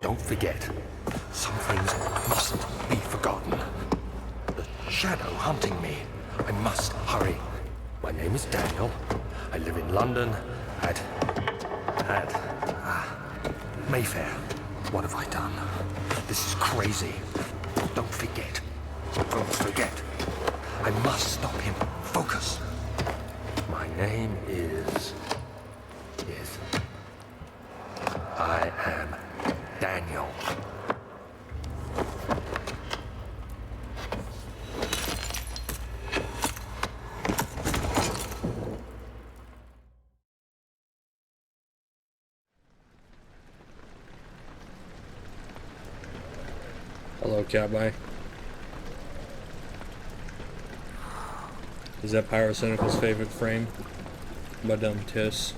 Don't forget. Some things mustn't be forgotten. The shadow hunting me. I must hurry. My name is Daniel. I live in London at Mayfair. What have I done? This is crazy. Don't forget. Don't forget. I must stop him. Focus. My name is... I am Daniel. Hello, cowboy. Is that Pyrocynical's favorite frame? My dumb tiss.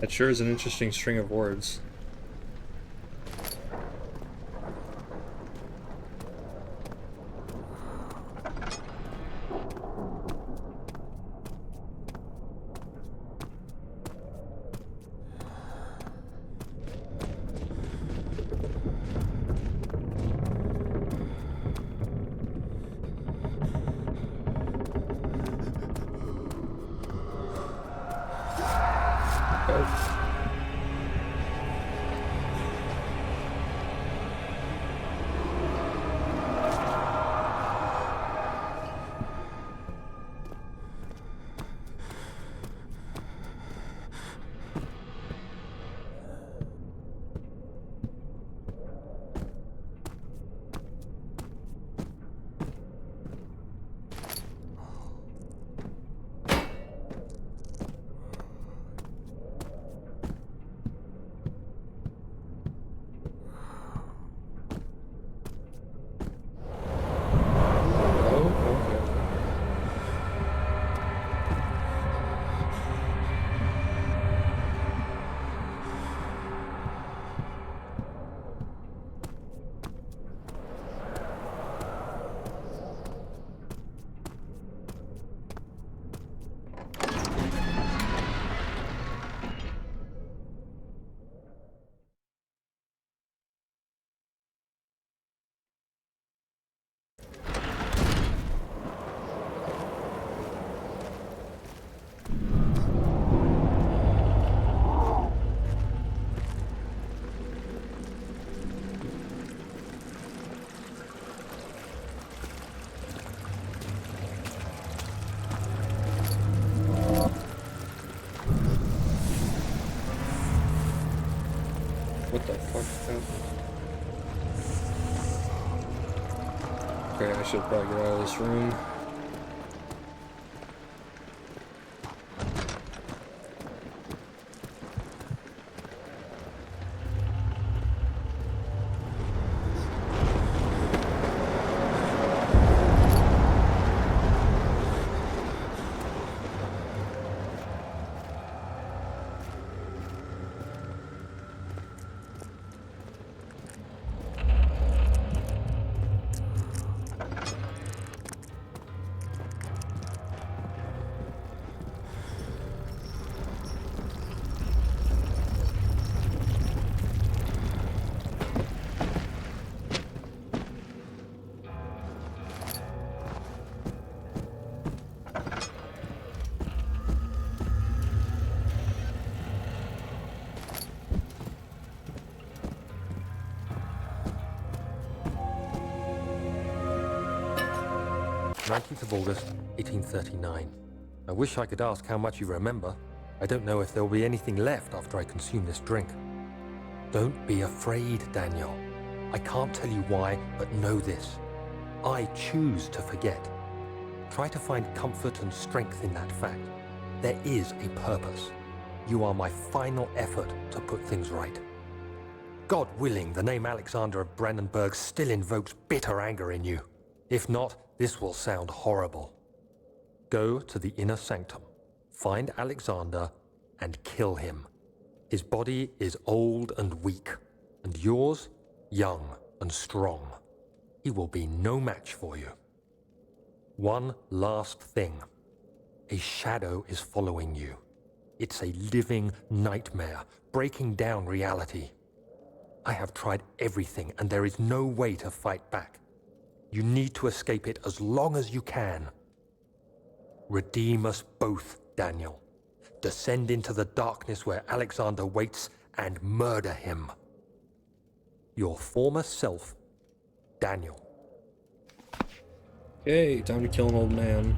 That sure is an interesting string of words. What the fuck? Okay, I should probably get out of this room. 19th of August, 1839. I wish I could ask how much you remember. I don't know if there will be anything left after I consume this drink. Don't be afraid, Daniel. I can't tell you why, but know this. I choose to forget. Try to find comfort and strength in that fact. There is a purpose. You are my final effort to put things right. God willing, the name Alexander of Brennenburg still invokes bitter anger in you. If not, this will sound horrible. Go to the inner sanctum, find Alexander, and kill him. His body is old and weak, and yours, young and strong. He will be no match for you. One last thing. A shadow is following you. It's a living nightmare, breaking down reality. I have tried everything, and there is no way to fight back. You need to escape it as long as you can. Redeem us both, Daniel. Descend into the darkness where Alexander waits and murder him. Your former self, Daniel. Okay, time to kill an old man.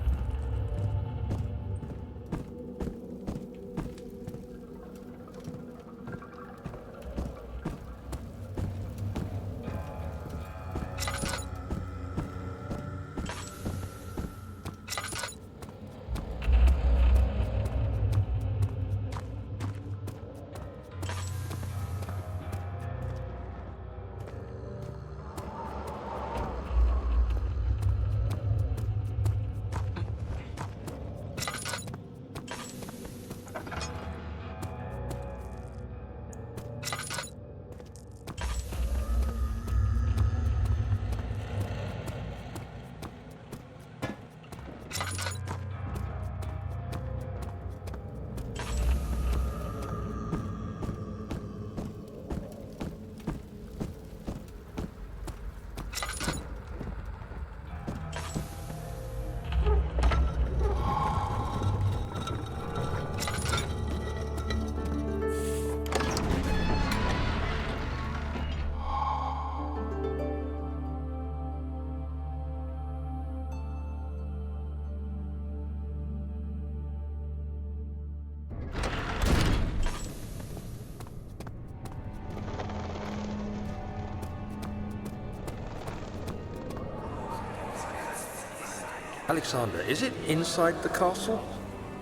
Alexander, is it inside the castle?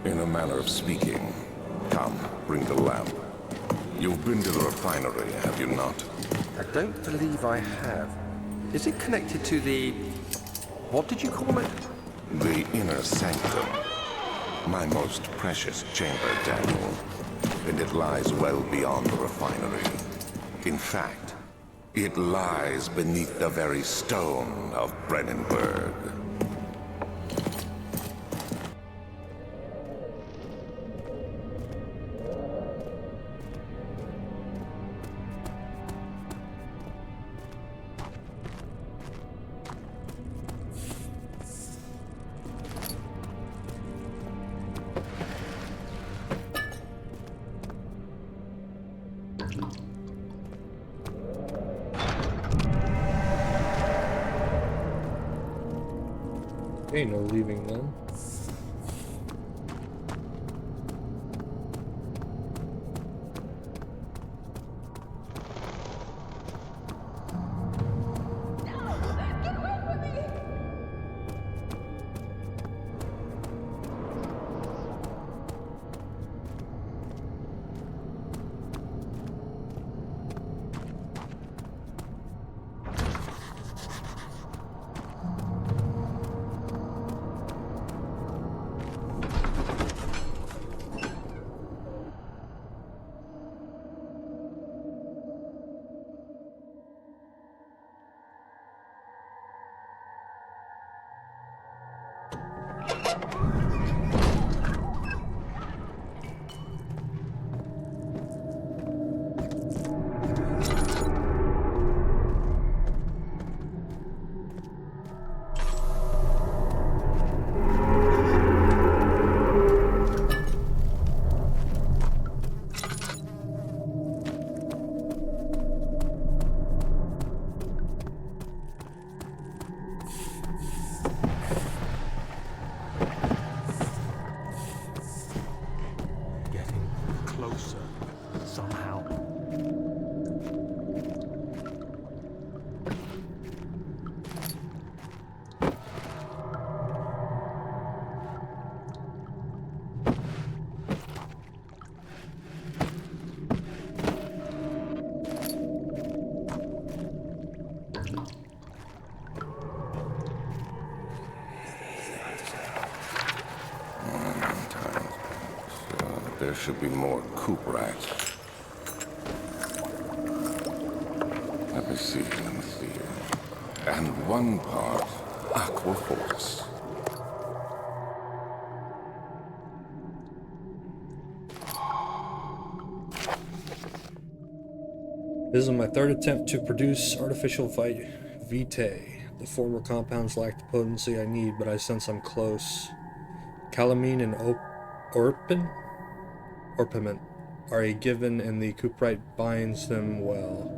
In a manner of speaking. Come, bring the lamp. You've been to the refinery, have you not? I don't believe I have. Is it connected to the... what did you call it? The inner sanctum. My most precious chamber, Daniel. And it lies well beyond the refinery. In fact, it lies beneath the very stone of Brennenburg. Ain't no leaving then. closer, somehow. There should be more coop rats. Let me see. And one part aquaforce. This is my third attempt to produce artificial vitae. The former compounds lack the potency I need, but I sense I'm close. Calamine and orpiment are a given, and the cuprite binds them well.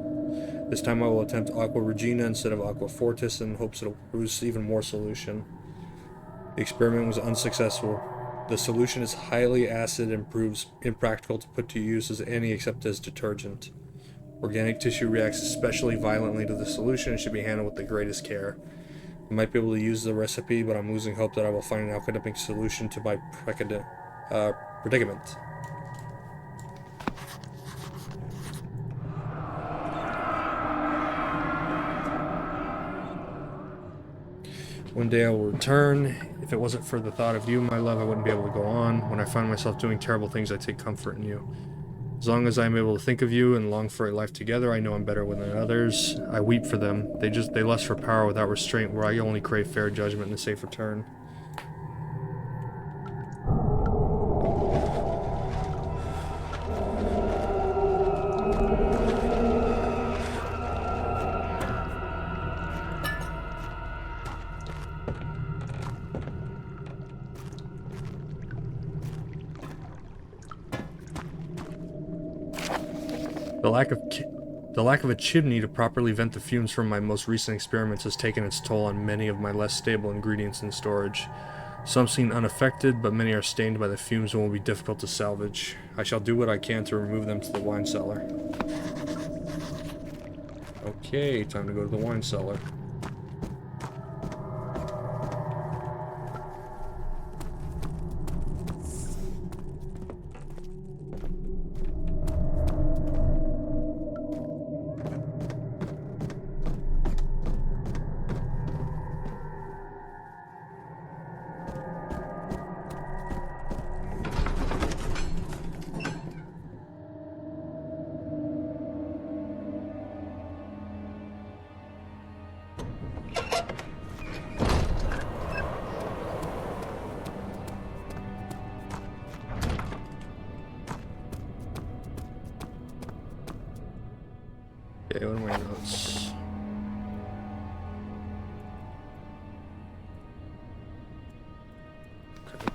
This time I will attempt Aqua Regina instead of Aqua Fortis in hopes it'll produce even more solution. The experiment was unsuccessful. The solution is highly acid and proves impractical to put to use as any except as detergent. Organic tissue reacts especially violently to the solution and should be handled with the greatest care. I might be able to use the recipe, but I'm losing hope that I will find an alchemic solution to my predicament. One day I will return. If it wasn't for the thought of you, my love, I wouldn't be able to go on. When I find myself doing terrible things, I take comfort in you. As long as I am able to think of you and long for a life together, I know I'm better than others. I weep for them. They lust for power without restraint, where I only crave fair judgment and a safe return. The lack of a chimney to properly vent the fumes from my most recent experiments has taken its toll on many of my less stable ingredients in storage. Some seem unaffected, but many are stained by the fumes and will be difficult to salvage. I shall do what I can to remove them to the wine cellar. Okay, time to go to the wine cellar. Okay, what are my notes? Okay.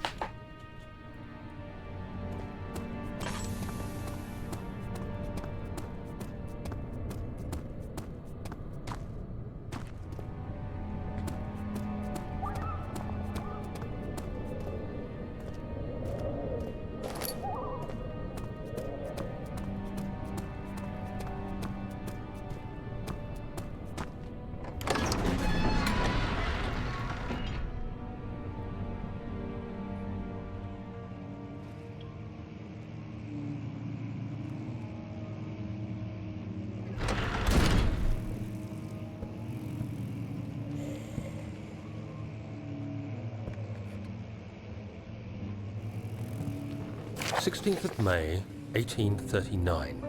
16th of May, 1839.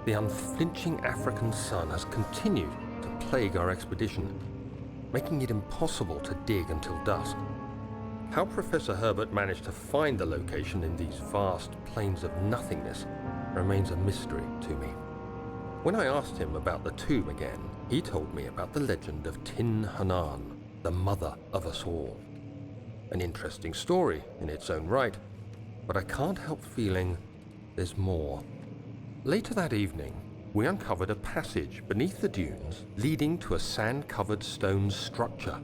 The unflinching African sun has continued to plague our expedition, making it impossible to dig until dusk. How Professor Herbert managed to find the location in these vast plains of nothingness remains a mystery to me. When I asked him about the tomb again, he told me about the legend of Tin Hanan, the mother of us all. An interesting story in its own right, but I can't help feeling there's more. Later that evening, we uncovered a passage beneath the dunes leading to a sand-covered stone structure.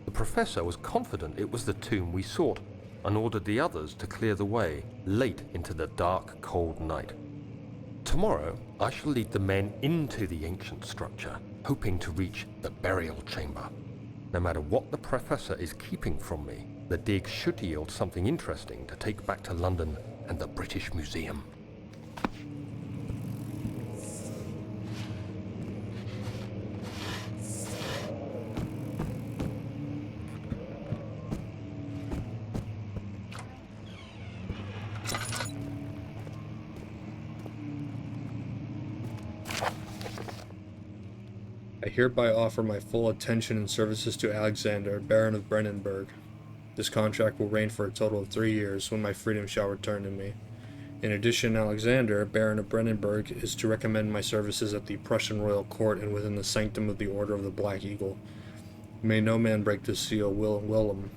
The professor was confident it was the tomb we sought, and ordered the others to clear the way late into the dark, cold night. Tomorrow, I shall lead the men into the ancient structure, hoping to reach the burial chamber. No matter what the Professor is keeping from me, the dig should yield something interesting to take back to London and the British Museum. I hereby offer my full attention and services to Alexander, Baron of Brennenburg. This contract will reign for a total of 3 years, when my freedom shall return to me. In addition, Alexander, Baron of Brennenburg, is to recommend my services at the Prussian royal court and within the sanctum of the Order of the Black Eagle. May no man break this seal. Wilhelm,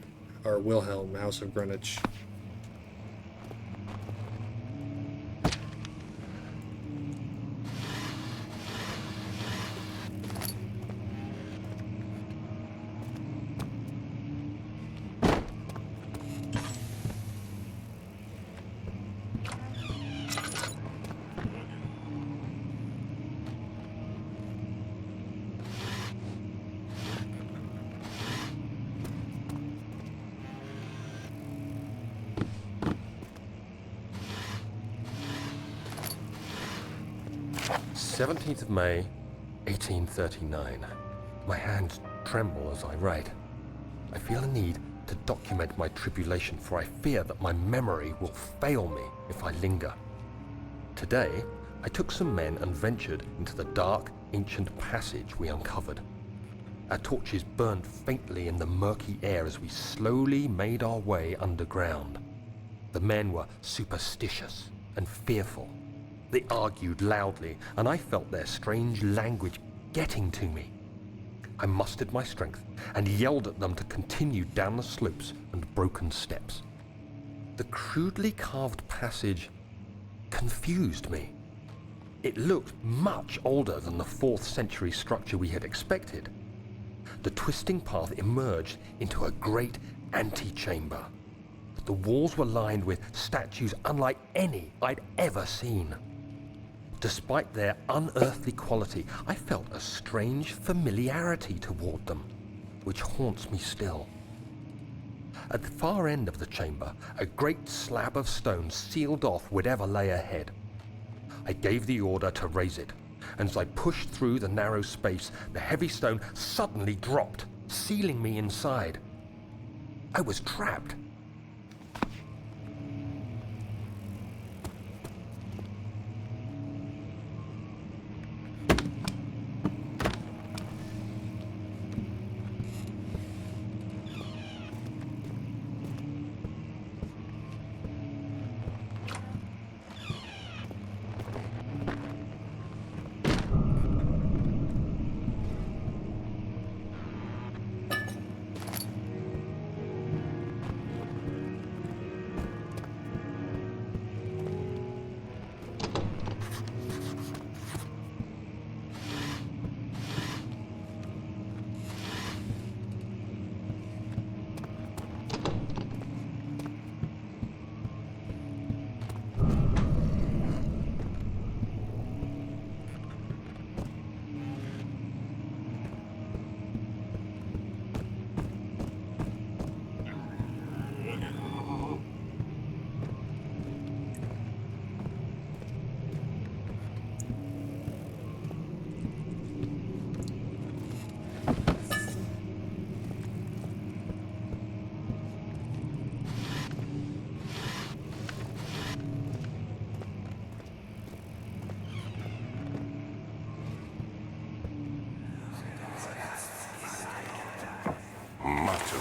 House of Greenwich. "17th of May, 1839. My hands tremble as I write. I feel a need to document my tribulation, for I fear that my memory will fail me if I linger. Today, I took some men and ventured into the dark, ancient passage we uncovered. Our torches burned faintly in the murky air as we slowly made our way underground. The men were superstitious and fearful. They argued loudly, and I felt their strange language getting to me. I mustered my strength and yelled at them to continue down the slopes and broken steps. The crudely carved passage confused me. It looked much older than the 4th century structure we had expected. The twisting path emerged into a great antechamber. The walls were lined with statues unlike any I'd ever seen. Despite their unearthly quality, I felt a strange familiarity toward them, which haunts me still. At the far end of the chamber, a great slab of stone sealed off whatever lay ahead. I gave the order to raise it, and as I pushed through the narrow space, the heavy stone suddenly dropped, sealing me inside. I was trapped.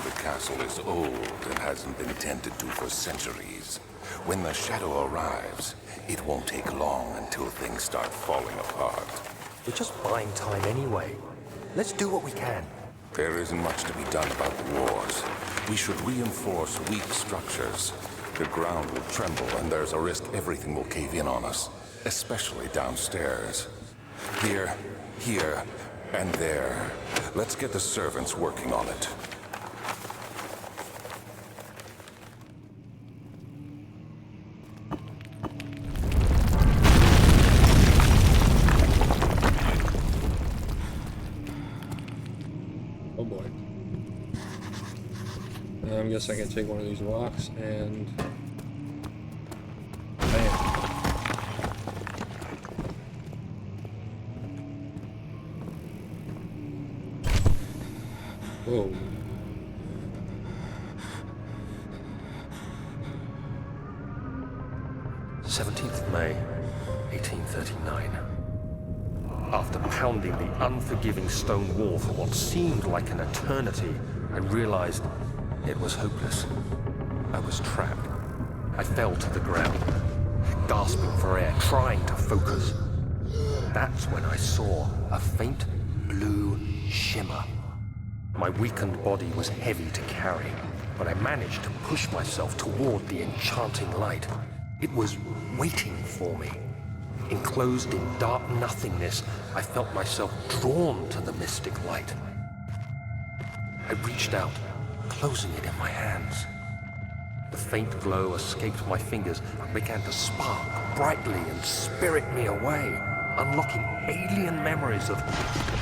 The castle is old and hasn't been tended to for centuries. When the shadow arrives, it won't take long until things start falling apart. We're just buying time anyway. Let's do what we can. There isn't much to be done about the wars. We should reinforce weak structures. The ground will tremble and there's a risk everything will cave in on us, especially downstairs. Here, and there. Let's get the servants working on it. guess I can take one of these rocks and... Bam. Whoa. May 1839. After pounding the unforgiving stone wall for what seemed like an eternity, I realized it was hopeless. I was trapped. I fell to the ground, gasping for air, trying to focus. That's when I saw a faint blue shimmer. My weakened body was heavy to carry, but I managed to push myself toward the enchanting light. It was waiting for me. Enclosed in dark nothingness, I felt myself drawn to the mystic light. I reached out, closing it in my hands. The faint glow escaped my fingers and began to spark brightly and spirit me away, unlocking alien memories of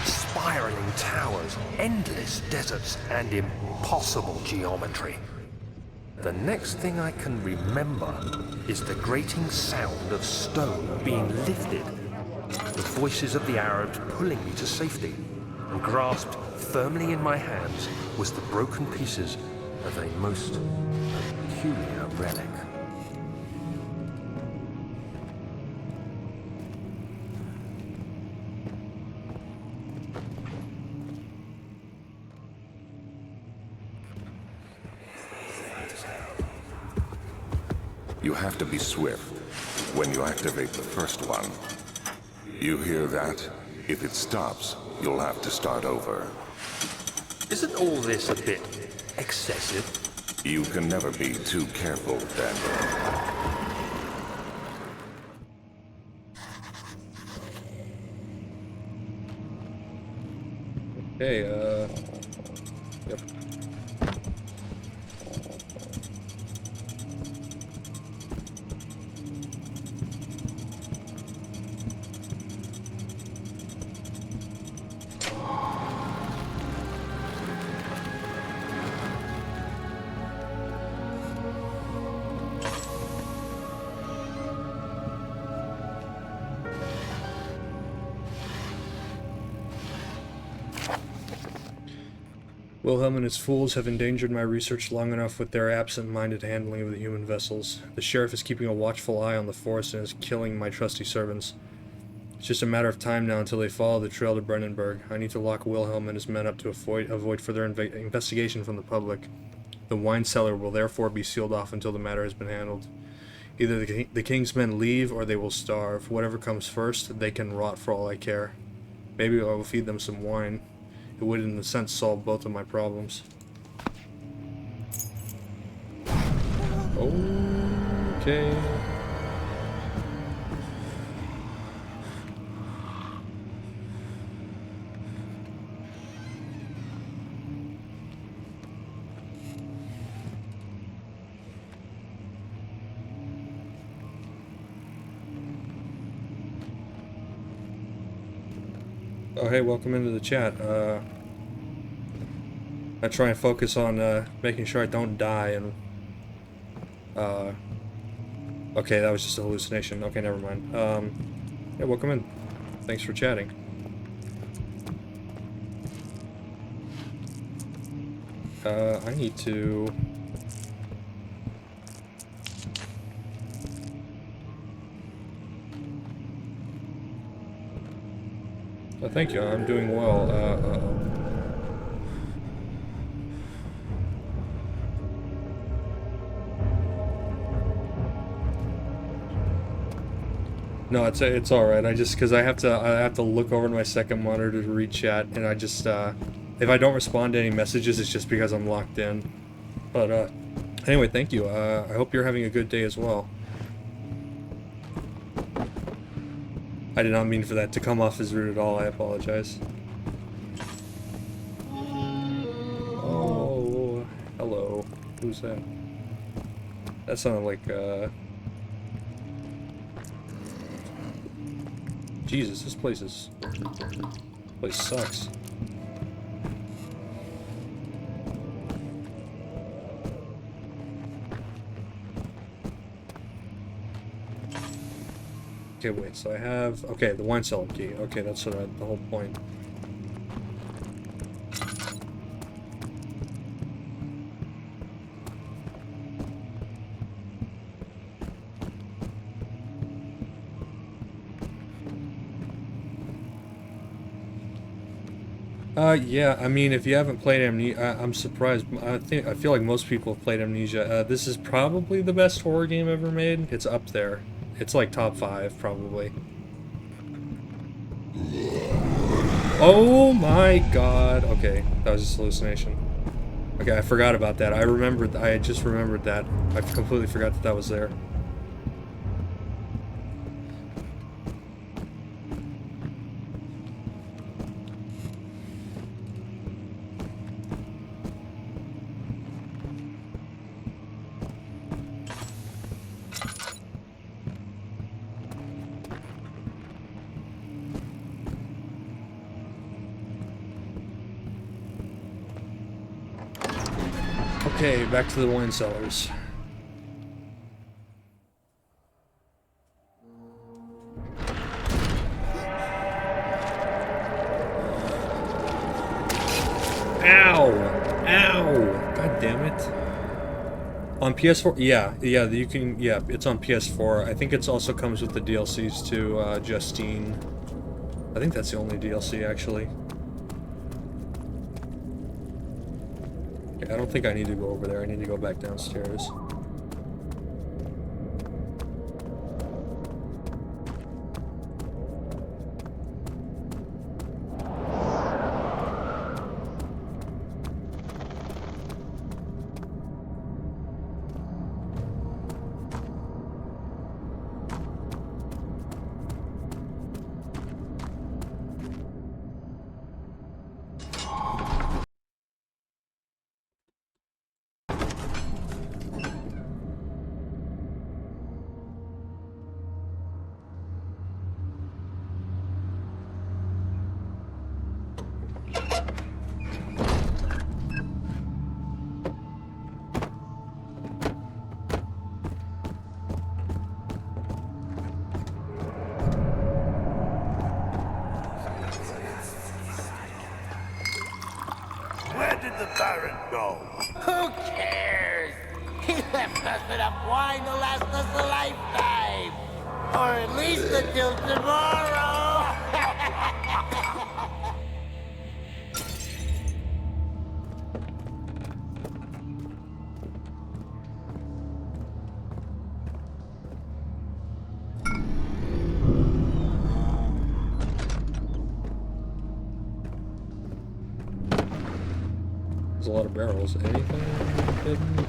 spiraling towers, endless deserts, and impossible geometry. The next thing I can remember is the grating sound of stone being lifted, the voices of the Arabs pulling me to safety, and grasped firmly in my hands was the broken pieces of a most peculiar relic. You have to be swift when you activate the first one. You hear that? If it stops, you'll have to start over. Isn't all this a bit excessive? You can never be too careful, Daniel. Okay, yep. Wilhelm and his fools have endangered my research long enough with their absent-minded handling of the human vessels. The sheriff is keeping a watchful eye on the forest and is killing my trusty servants. It's just a matter of time now until they follow the trail to Brennenburg. I need to lock Wilhelm and his men up to avoid further investigation from the public. The wine cellar will therefore be sealed off until the matter has been handled. Either the king's men leave or they will starve. Whatever comes first, they can rot for all I care. Maybe I will feed them some wine. It would, in a sense, solve both of my problems. Okay. Oh, hey, welcome into the chat. I try and focus on making sure I don't die and okay, that was just a hallucination. Okay, never mind. Yeah, welcome in. Thanks for chatting. I need to... Oh, thank you, I'm doing well. No, it's all right. I just because I have to look over to my second monitor to read chat, and I just if I don't respond to any messages, it's just because I'm locked in. But anyway, thank you. I hope you're having a good day as well. I did not mean for that to come off as rude at all. I apologize. Oh, hello. Who's that? That sounded like Jesus, this place sucks. Okay, wait, so I have... Okay, the wine cellar key. Okay, that's the whole point. Yeah, I mean, if you haven't played Amnesia, I'm surprised. I feel like most people have played Amnesia. This is probably the best horror game ever made. It's up there. It's like top 5, probably. Oh my god. Okay, that was just hallucination. Okay, I forgot about that. I just remembered that. I completely forgot that that was there. Okay, back to the wine cellars. Ow! Ow! God damn it. On PS4? Yeah, you can, yeah, it's on PS4. I think it also comes with the DLCs to Justine. I think that's the only DLC, actually. I don't think I need to go over there. I need to go back downstairs. Where did the Baron go? Who cares? He left us enough wine to last us a lifetime. Or at least until tomorrow. There's a lot of barrels. Anything hidden?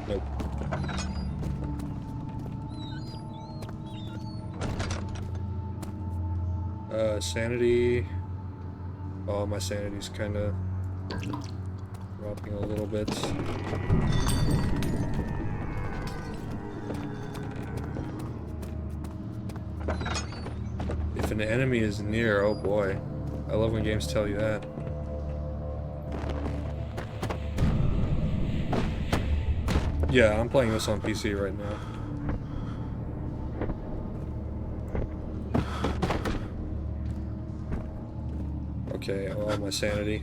Nope. Sanity. Oh, my sanity's kind of dropping a little bit. If an enemy is near, oh boy. I love when games tell you that. Yeah, I'm playing this on PC right now. Okay, oh, my sanity.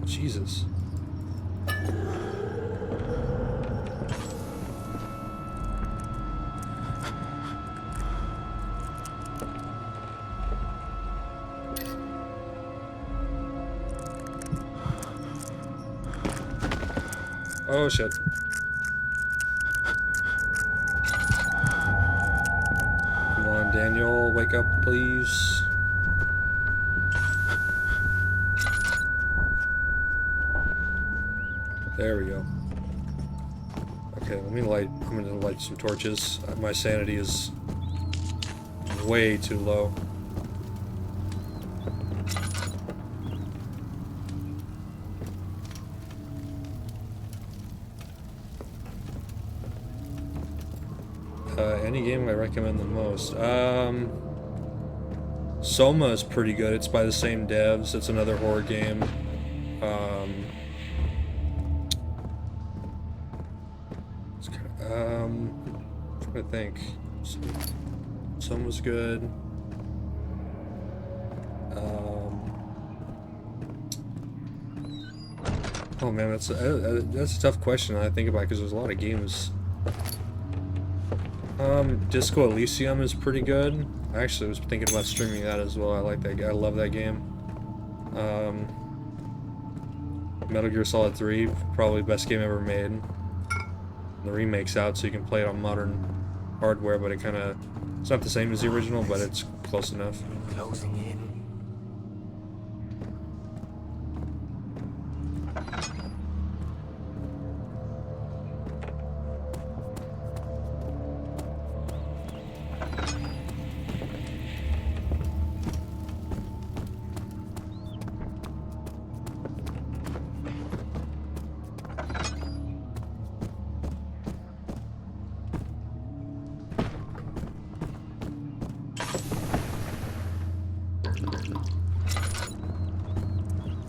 Jesus. Oh shit. Come on, Daniel, wake up, please. There we go. Okay, let me light. I'm gonna light some torches. My sanity is way too low. Any game I recommend the most? Soma is pretty good. It's by the same devs. It's another horror game. I'm trying to think. Soma's good. Oh man, that's a tough question I think about because there's a lot of games. Disco Elysium is pretty good. I actually was thinking about streaming that as well. I like that. I love that game. Metal Gear Solid 3, probably the best game ever made. The remake's out, so you can play it on modern hardware, but it's not the same as the original, but it's close enough. Closing in.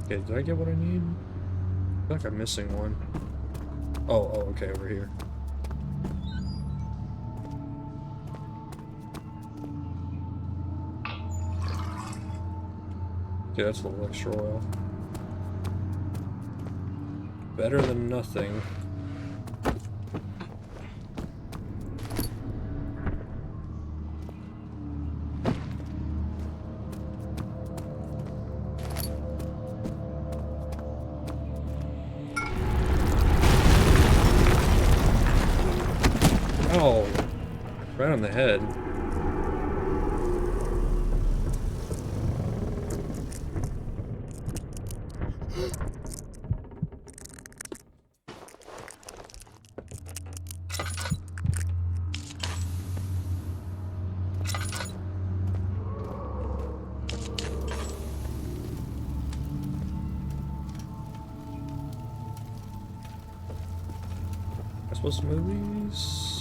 Okay, did I get what I need? I feel like I'm missing one. Oh, okay, over here. Okay, that's a little extra oil. Better than nothing. Oh, right on the head. Am I supposed to move these?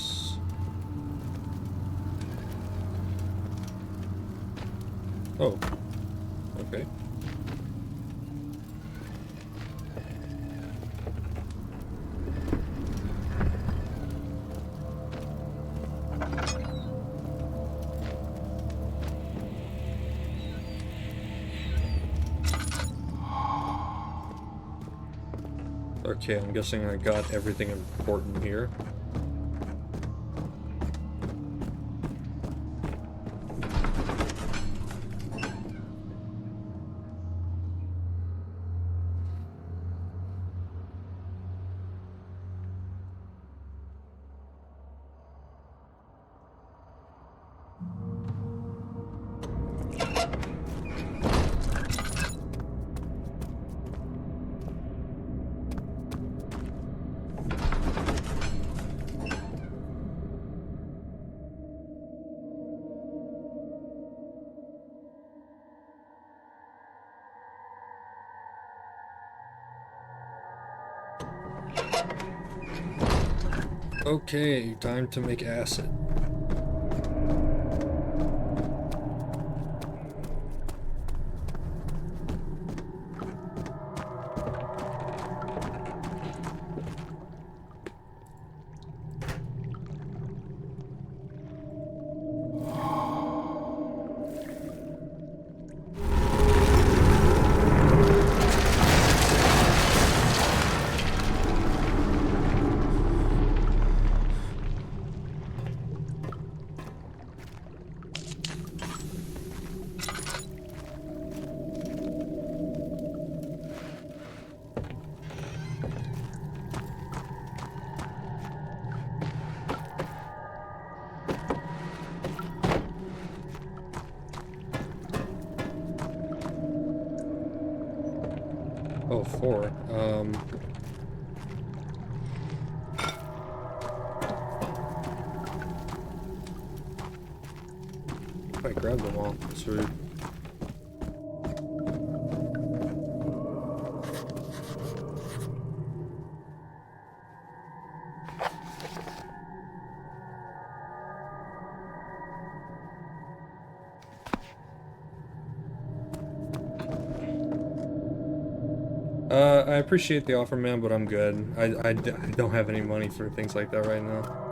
Oh, okay. Okay, I'm guessing I got everything important here. Okay, time to make acid. Oh, 4. I grabbed them all. That's rude. I appreciate the offer, man, but I'm good. I don't have any money for things like that right now.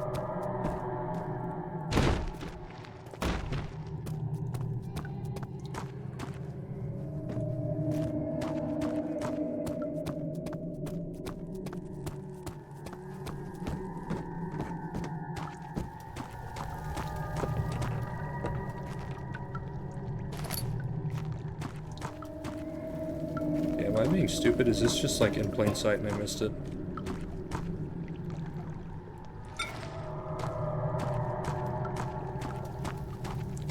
Am I being stupid? Is this just like in plain sight and I missed it?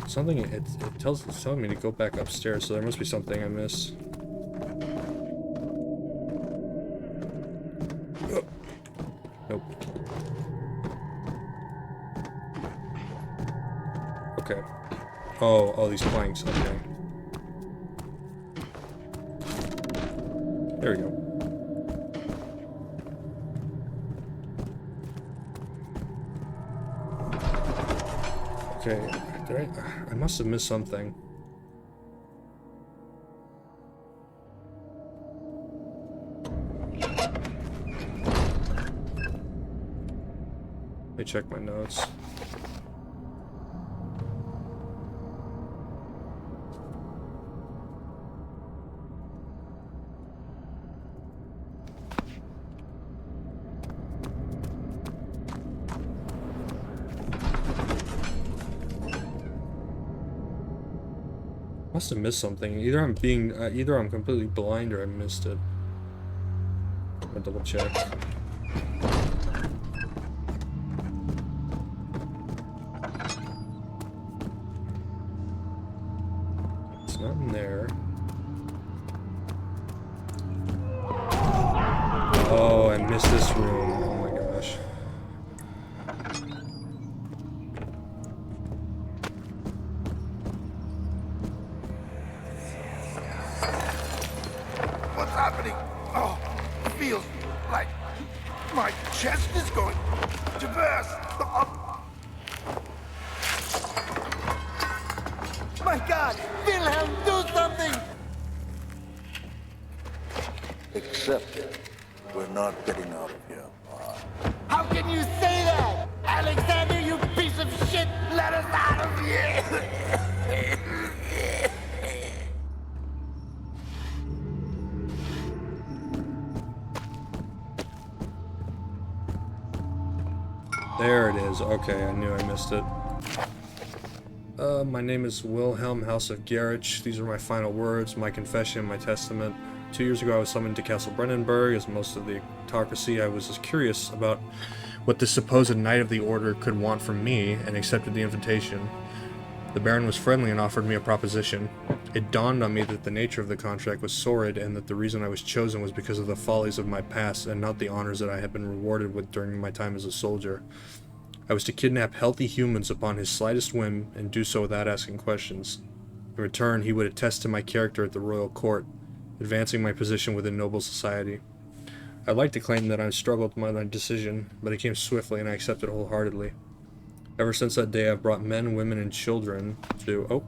Something, it's telling me to go back upstairs, so there must be something I missed. Oh. Nope. Okay. Oh, these planks, okay. There we go. Okay, I must have missed something. Let me check my notes. Must have missed something. Either I'm completely blind or I missed it. I'll double check. It's not in there. Oh, I missed this room. Oh my gosh. What's happening? Oh, it feels like my chest is going to burst. My God! Wilhelm, do something! Accept it. We're not getting out of here. How can you say that? Alexander, you piece of shit! Let us out of here! There it is. Okay, I knew I missed it. My name is Wilhelm, House of Gerich. These are my final words, my confession, my testament. 2 years ago I was summoned to Castle Brennenburg. As most of the autocracy, I was as curious about what this supposed Knight of the Order could want from me, and accepted the invitation. The Baron was friendly and offered me a proposition. It dawned on me that the nature of the contract was sordid, and that the reason I was chosen was because of the follies of my past, and not the honors that I had been rewarded with during my time as a soldier. I was to kidnap healthy humans upon his slightest whim, and do so without asking questions. In return, he would attest to my character at the royal court, advancing my position within noble society. I'd like to claim that I struggled with my decision, but it came swiftly and I accepted wholeheartedly. Ever since that day, I've brought men, women, and children to... Oh.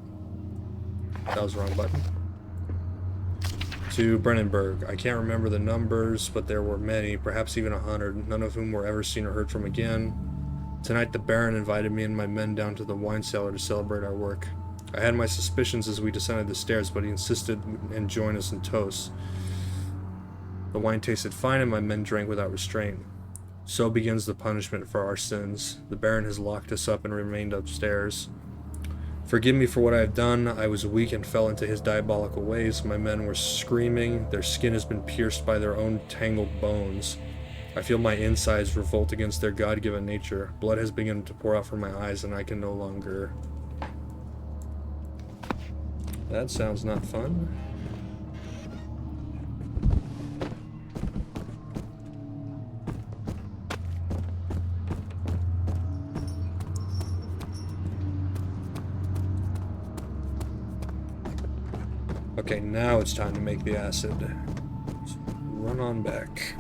That was the wrong button. To Brennenburg. I can't remember the numbers, but there were many, perhaps even 100, none of whom were ever seen or heard from again. Tonight, the Baron invited me and my men down to the wine cellar to celebrate our work. I had my suspicions as we descended the stairs, but he insisted and joined us in toasts. The wine tasted fine, and my men drank without restraint. So begins the punishment for our sins. The Baron has locked us up and remained upstairs. Forgive me for what I have done. I was weak and fell into his diabolical ways. My men were screaming. Their skin has been pierced by their own tangled bones. I feel my insides revolt against their God-given nature. Blood has begun to pour out from my eyes, and I can no longer... That sounds not fun. Okay, now it's time to make the acid. Let's run on back.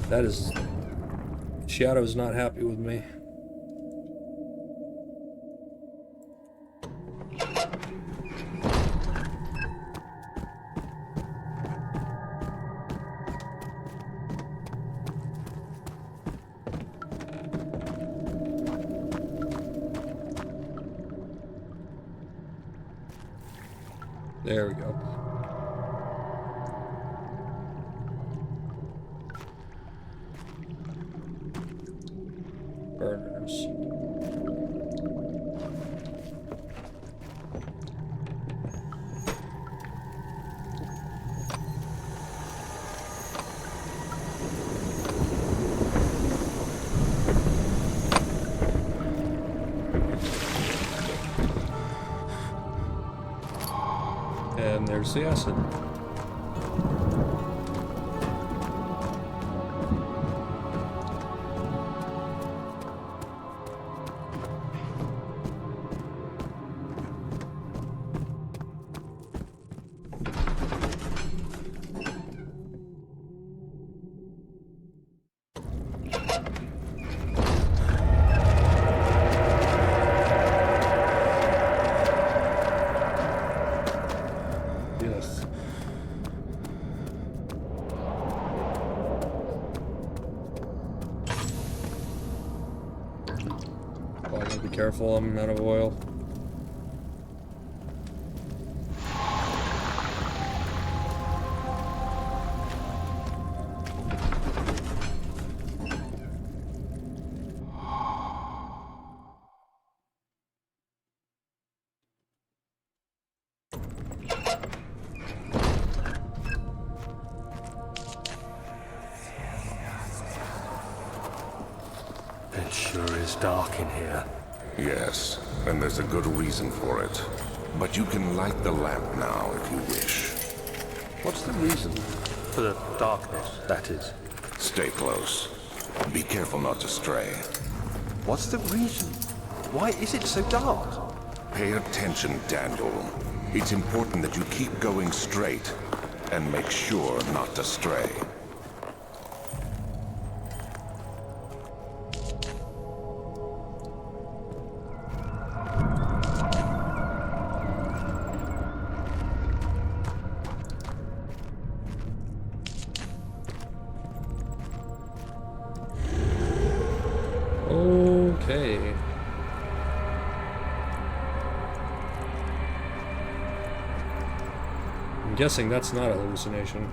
That is... Shadow is not happy with me. There we go. Burners. And there's the acid. Yes. Oh, I gotta be careful, I'm out of oil. It sure is dark in here. Yes, and there's a good reason for it. But you can light the lamp now if you wish. What's the reason? For the darkness, that is. Stay close. Be careful not to stray. What's the reason? Why is it so dark? Pay attention, Daniel. It's important that you keep going straight and make sure not to stray. Okay. I'm guessing that's not a hallucination.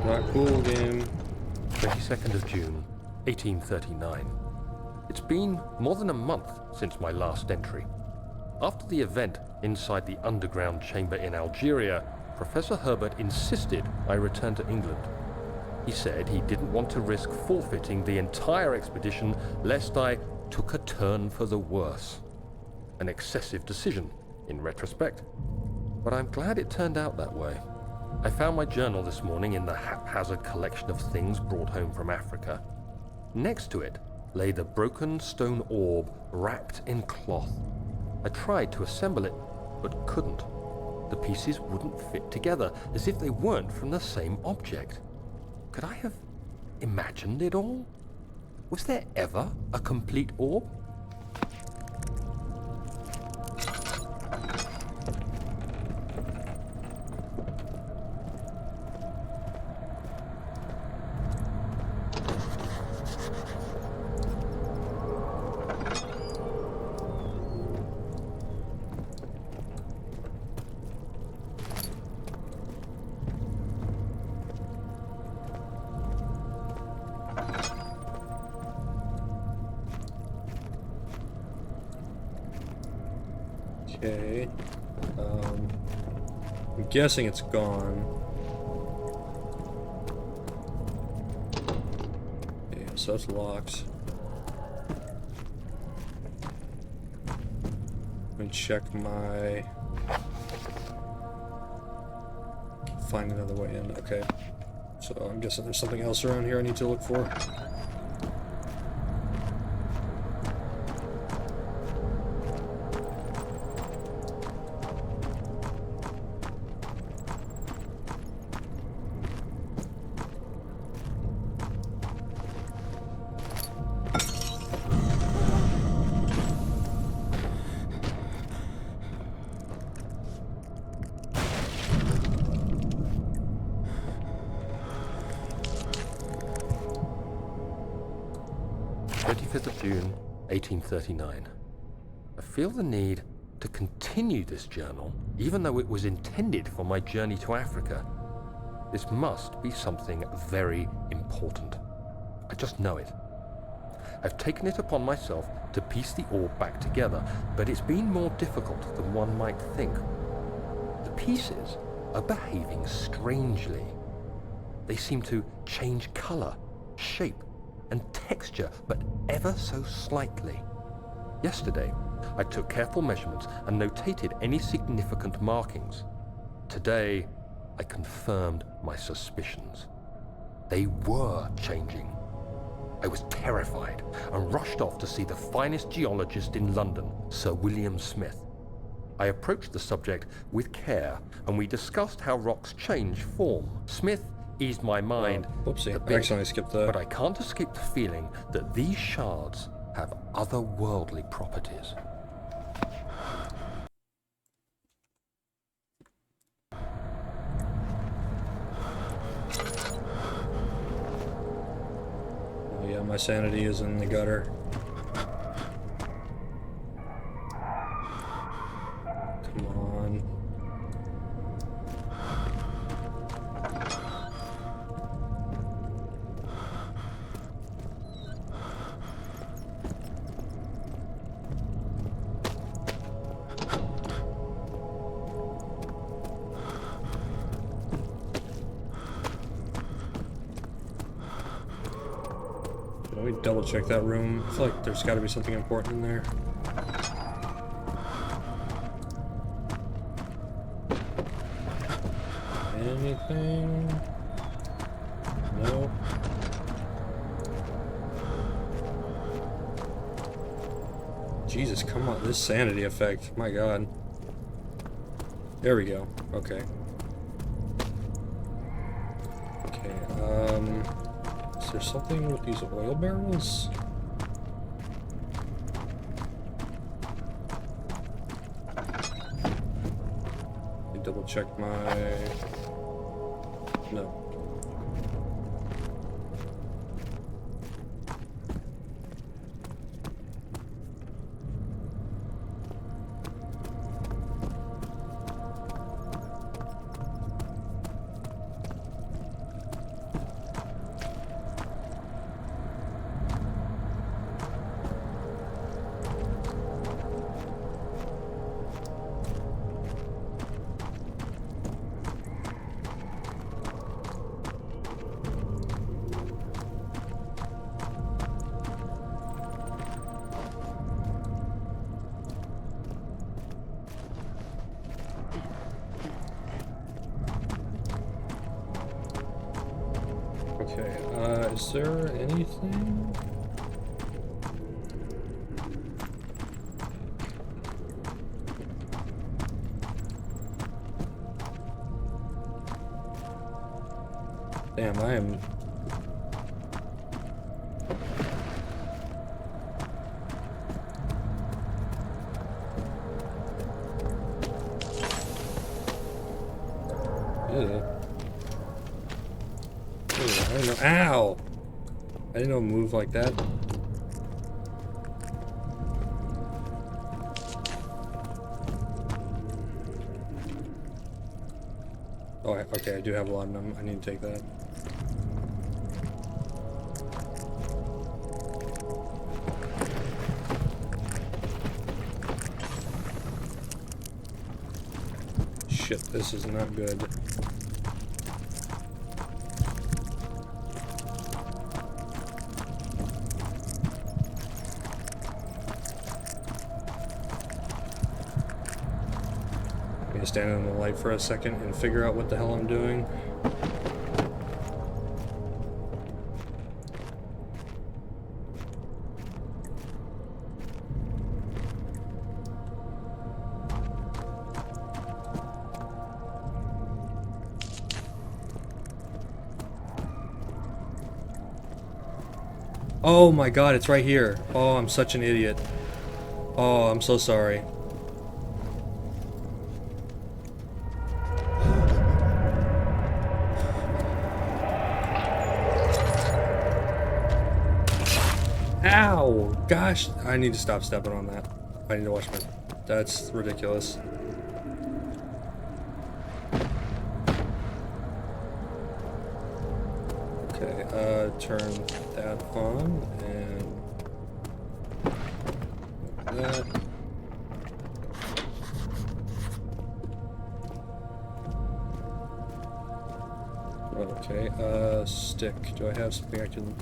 Not cool, game. 22nd of June, 1839. It's been more than a month since my last entry. After the event inside the underground chamber in Algeria, Professor Herbert insisted I return to England. He said he didn't want to risk forfeiting the entire expedition lest I took a turn for the worse. An excessive decision, in retrospect. But I'm glad it turned out that way. I found my journal this morning in the haphazard collection of things brought home from Africa. Next to it lay the broken stone orb wrapped in cloth. I tried to assemble it, but couldn't. The pieces wouldn't fit together, as if they weren't from the same object. Could I have imagined it all? Was there ever a complete orb? Okay. I'm guessing it's gone. Okay, so that's locked. Let me check my... Find another way in. Okay. So I'm guessing there's something else around here I need to look for. June 1839. I feel the need to continue this journal, even though it was intended for my journey to Africa. This must be something very important. I just know it. I've taken it upon myself to piece the orb back together, but it's been more difficult than one might think. The pieces are behaving strangely. They seem to change color, shape, and texture, but ever so slightly. Yesterday, I took careful measurements and notated any significant markings. Today, I confirmed my suspicions. They were changing. I was terrified and rushed off to see the finest geologist in London, Sir William Smith. I approached the subject with care, and we discussed how rocks change form. Smith eased my mind whoopsie, a bit, I accidentally skipped that. but I can't escape the feeling that these shards have otherworldly properties. Oh yeah, my sanity is in the gutter. Come on. Let me double check that room. I feel like there's got to be something important in there. Anything? No. Jesus, come on. This sanity effect. My God. There we go. Okay. Okay, is there something with these oil barrels? Let me double check my... No. Okay, is there anything? Damn, I am... Ew. I didn't know. Ow! I didn't know it moved like that. Oh, okay, I do have laudanum. I need to take that. shit, this is not good. I'm gonna stand in the light for a second and figure out what the hell I'm doing. Oh my god, it's right here. Oh, I'm such an idiot. Oh, I'm so sorry. Ow! Gosh, I need to stop stepping on that. I need to watch my... That's ridiculous. Okay, turn that on, and... that. Okay, stick. Do I have something I can...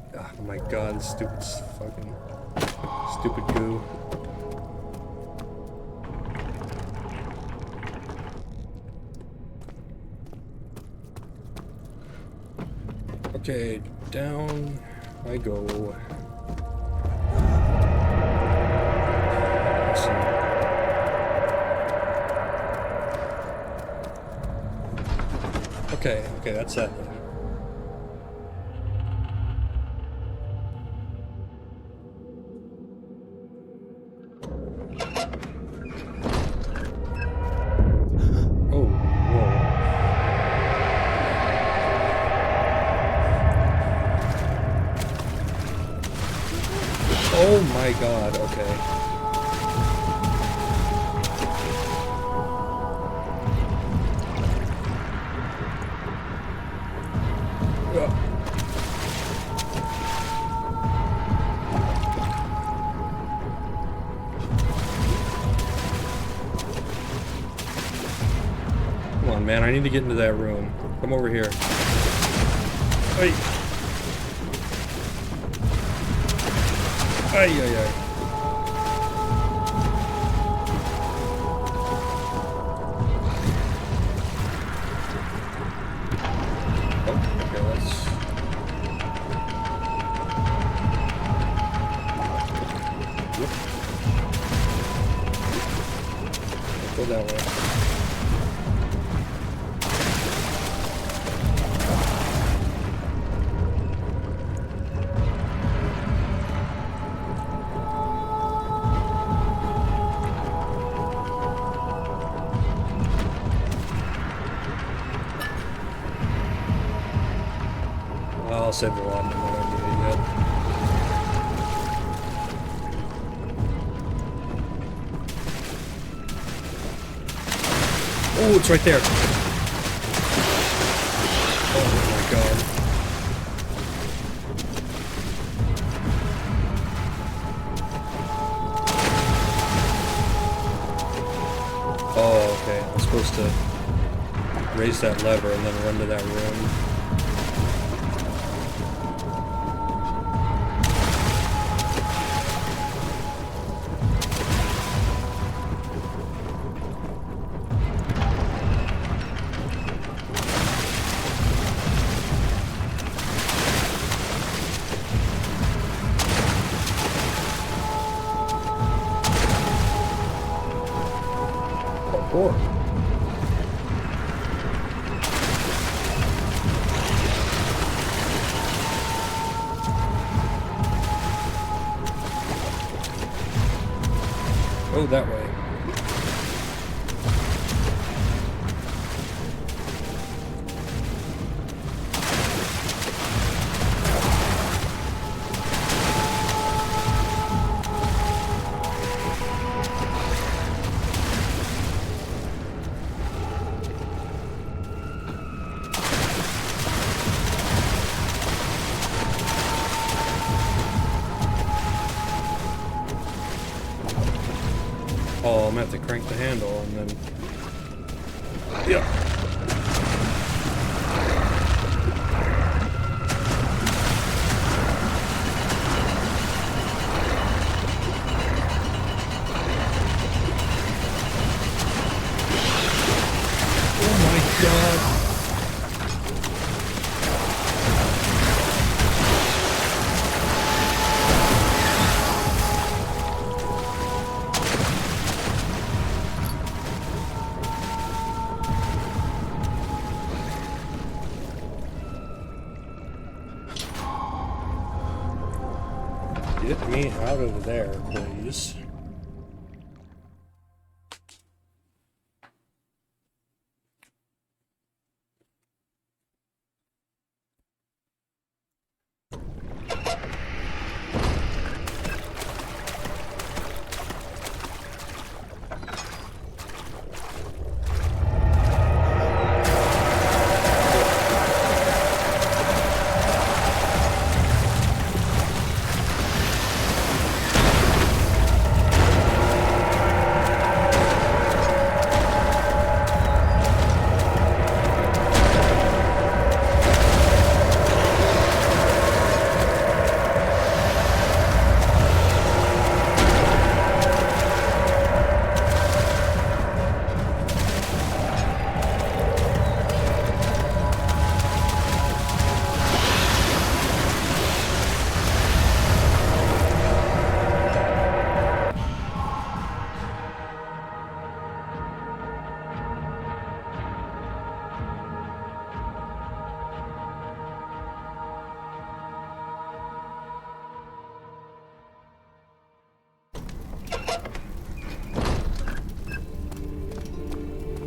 Oh my god, this stupid fucking... stupid goo. Okay, down I go. Awesome. Okay, that's that then. Oh my god, okay. Come on, man, I need to get into that room. Come over here. Hey. Ay, ay, ay. Oh, okay, let's... Whoop. Let's go that way. I'll save the wand, I'm not gonna do it yet. Oh, it's right there. Oh my god. Oh, okay. I'm supposed to raise that lever and then run to that room. Parkour. Oh, that way. Oh, I'm gonna have to crank the handle and then... Yep. Oh my god. Get me out of there, please.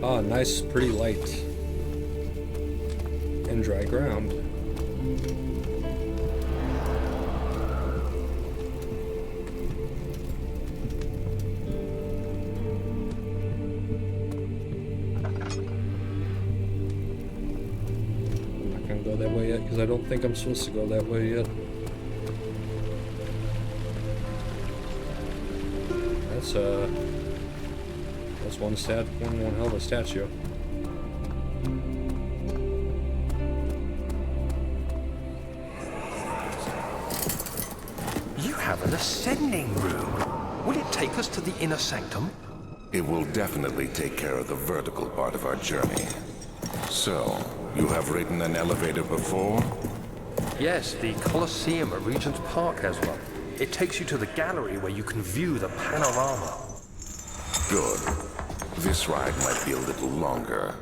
Ah, nice, pretty light. And dry ground. I'm not gonna go that way yet, because I don't think I'm supposed to go that way yet. That's one hell of a statue. You have an ascending room. Will it take us to the inner sanctum? It will definitely take care of the vertical part of our journey. So, you have ridden an elevator before? Yes, the Colosseum at Regent's Park has one. It takes you to the gallery where you can view the panorama. Good. This ride might be a little longer,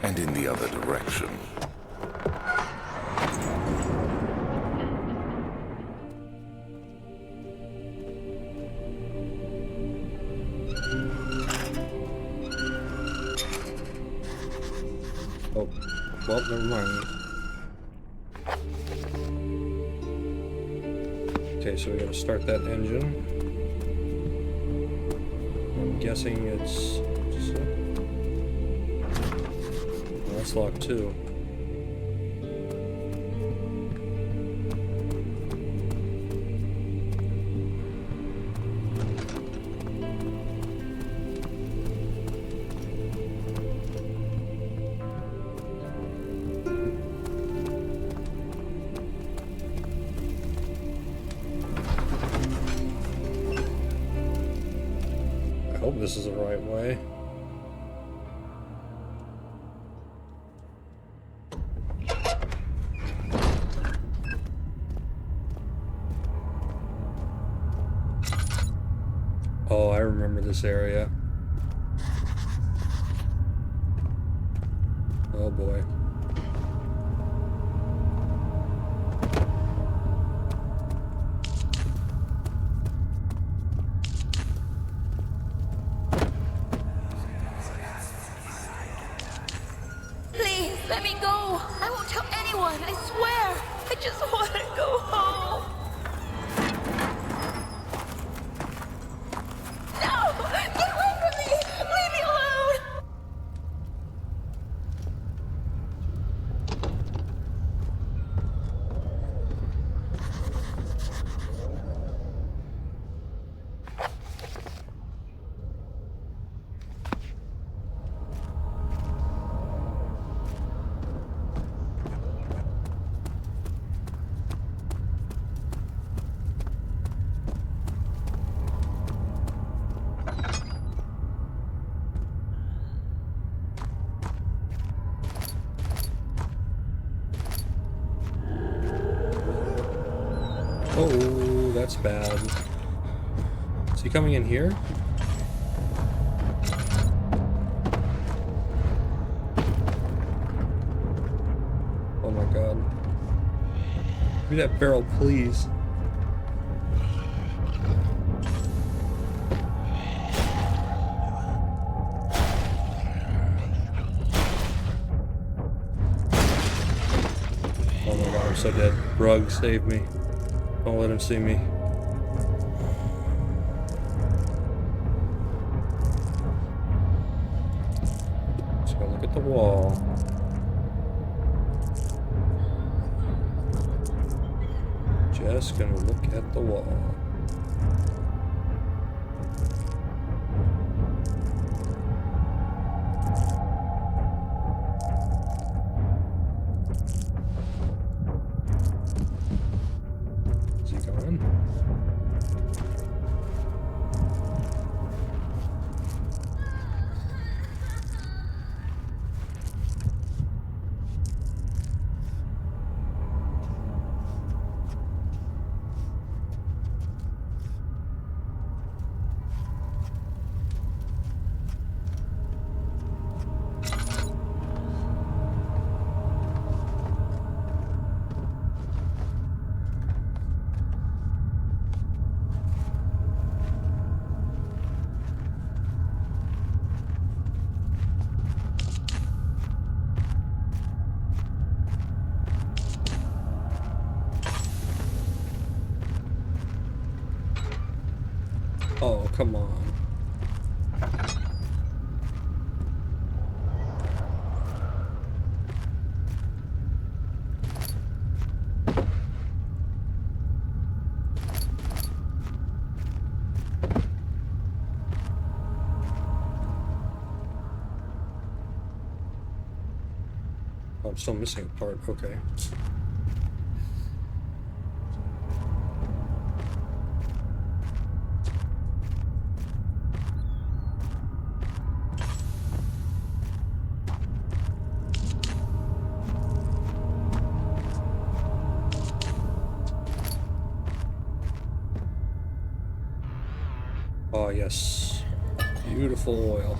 and in the other direction. Oh, well, never mind. Okay, so we gotta start that engine. I'm guessing it's... Well, that's locked too. I hope this is the right way. Oh, I remember this area. Oh boy. Please, let me go. I won't tell anyone, I swear. I just want to go home. No! Get away from me! Leave me alone! Oh, that's bad. Is he coming in here? Oh my god. Give me that barrel, please. Oh my god, I'm so dead. Rug, save me. Don't let him see me. Just gonna look at the wall. Just gonna look at the wall. Is he gone? Oh, come on. Oh, I'm still missing a part. Okay. Oh, yes. Beautiful oil.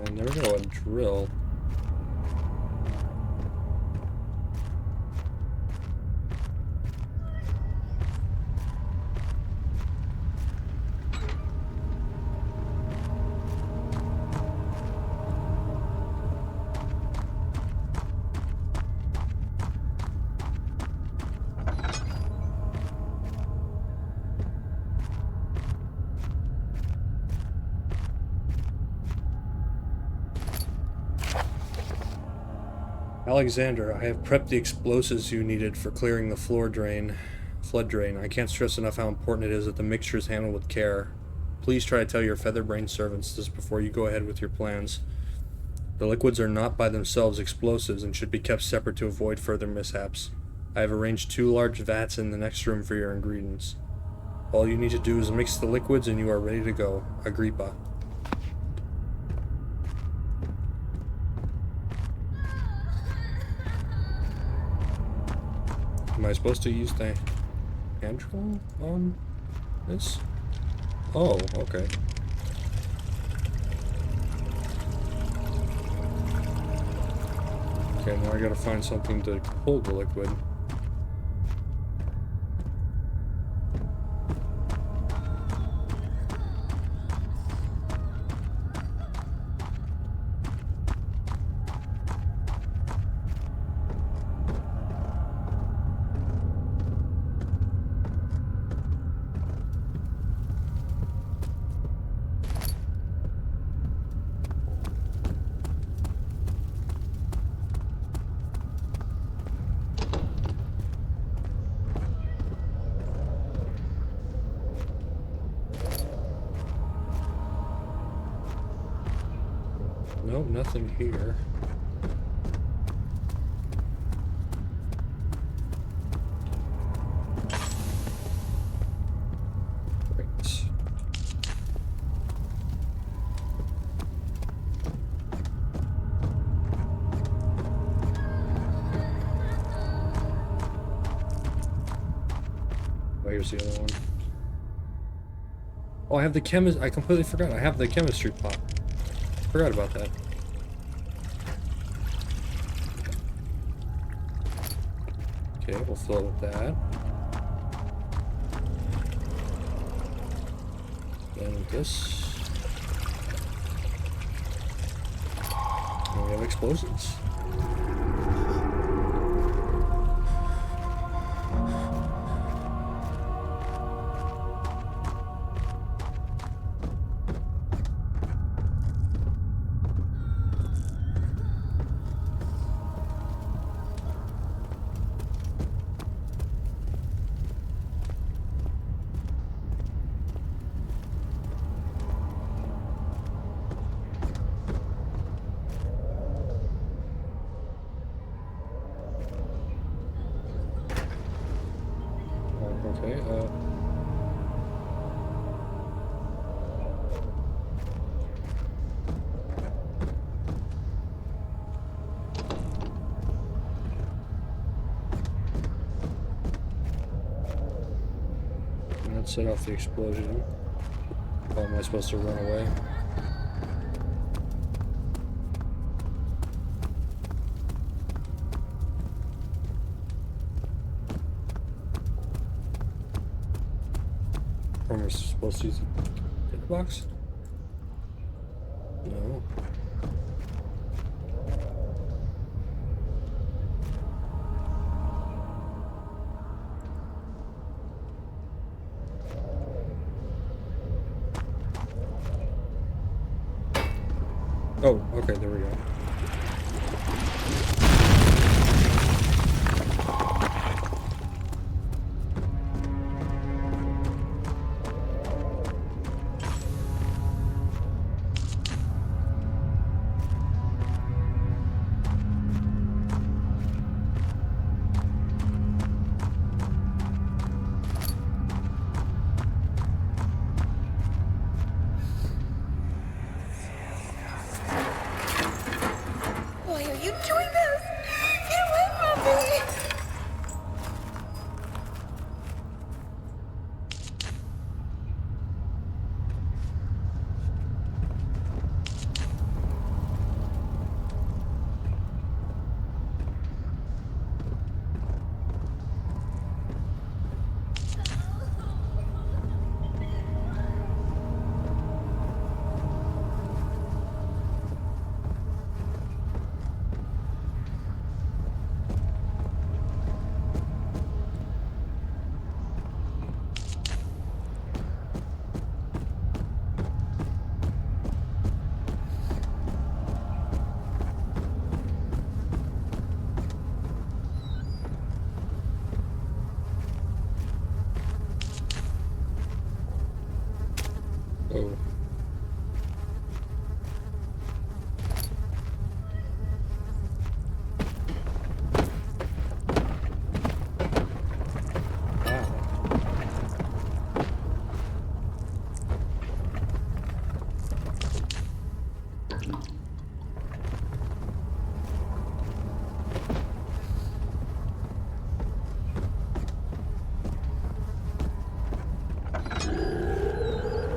And there we go, a drill. Alexander, I have prepped the explosives you needed for clearing the flood drain. I can't stress enough how important it is that the mixture is handled with care. Please try to tell your featherbrain servants this before you go ahead with your plans. The liquids are not by themselves explosives and should be kept separate to avoid further mishaps. I have arranged 2 large vats in the next room for your ingredients. All you need to do is mix the liquids and you are ready to go. Agrippa. Am I supposed to use the hand control on this? Oh, okay. Okay, now I gotta find something to hold the liquid. Nope, nothing here. Great. Oh, here's the other one. Oh, I have the I completely forgot. I have the chemistry pot. Forgot about that. Okay, we'll fill it with that. Then with this. And we have explosions. Okay, let's set off the explosion. How am I supposed to run away? Am I supposed to use the box? No. Oh, okay, there we go. Why are you doing this? Get away from me! Oh.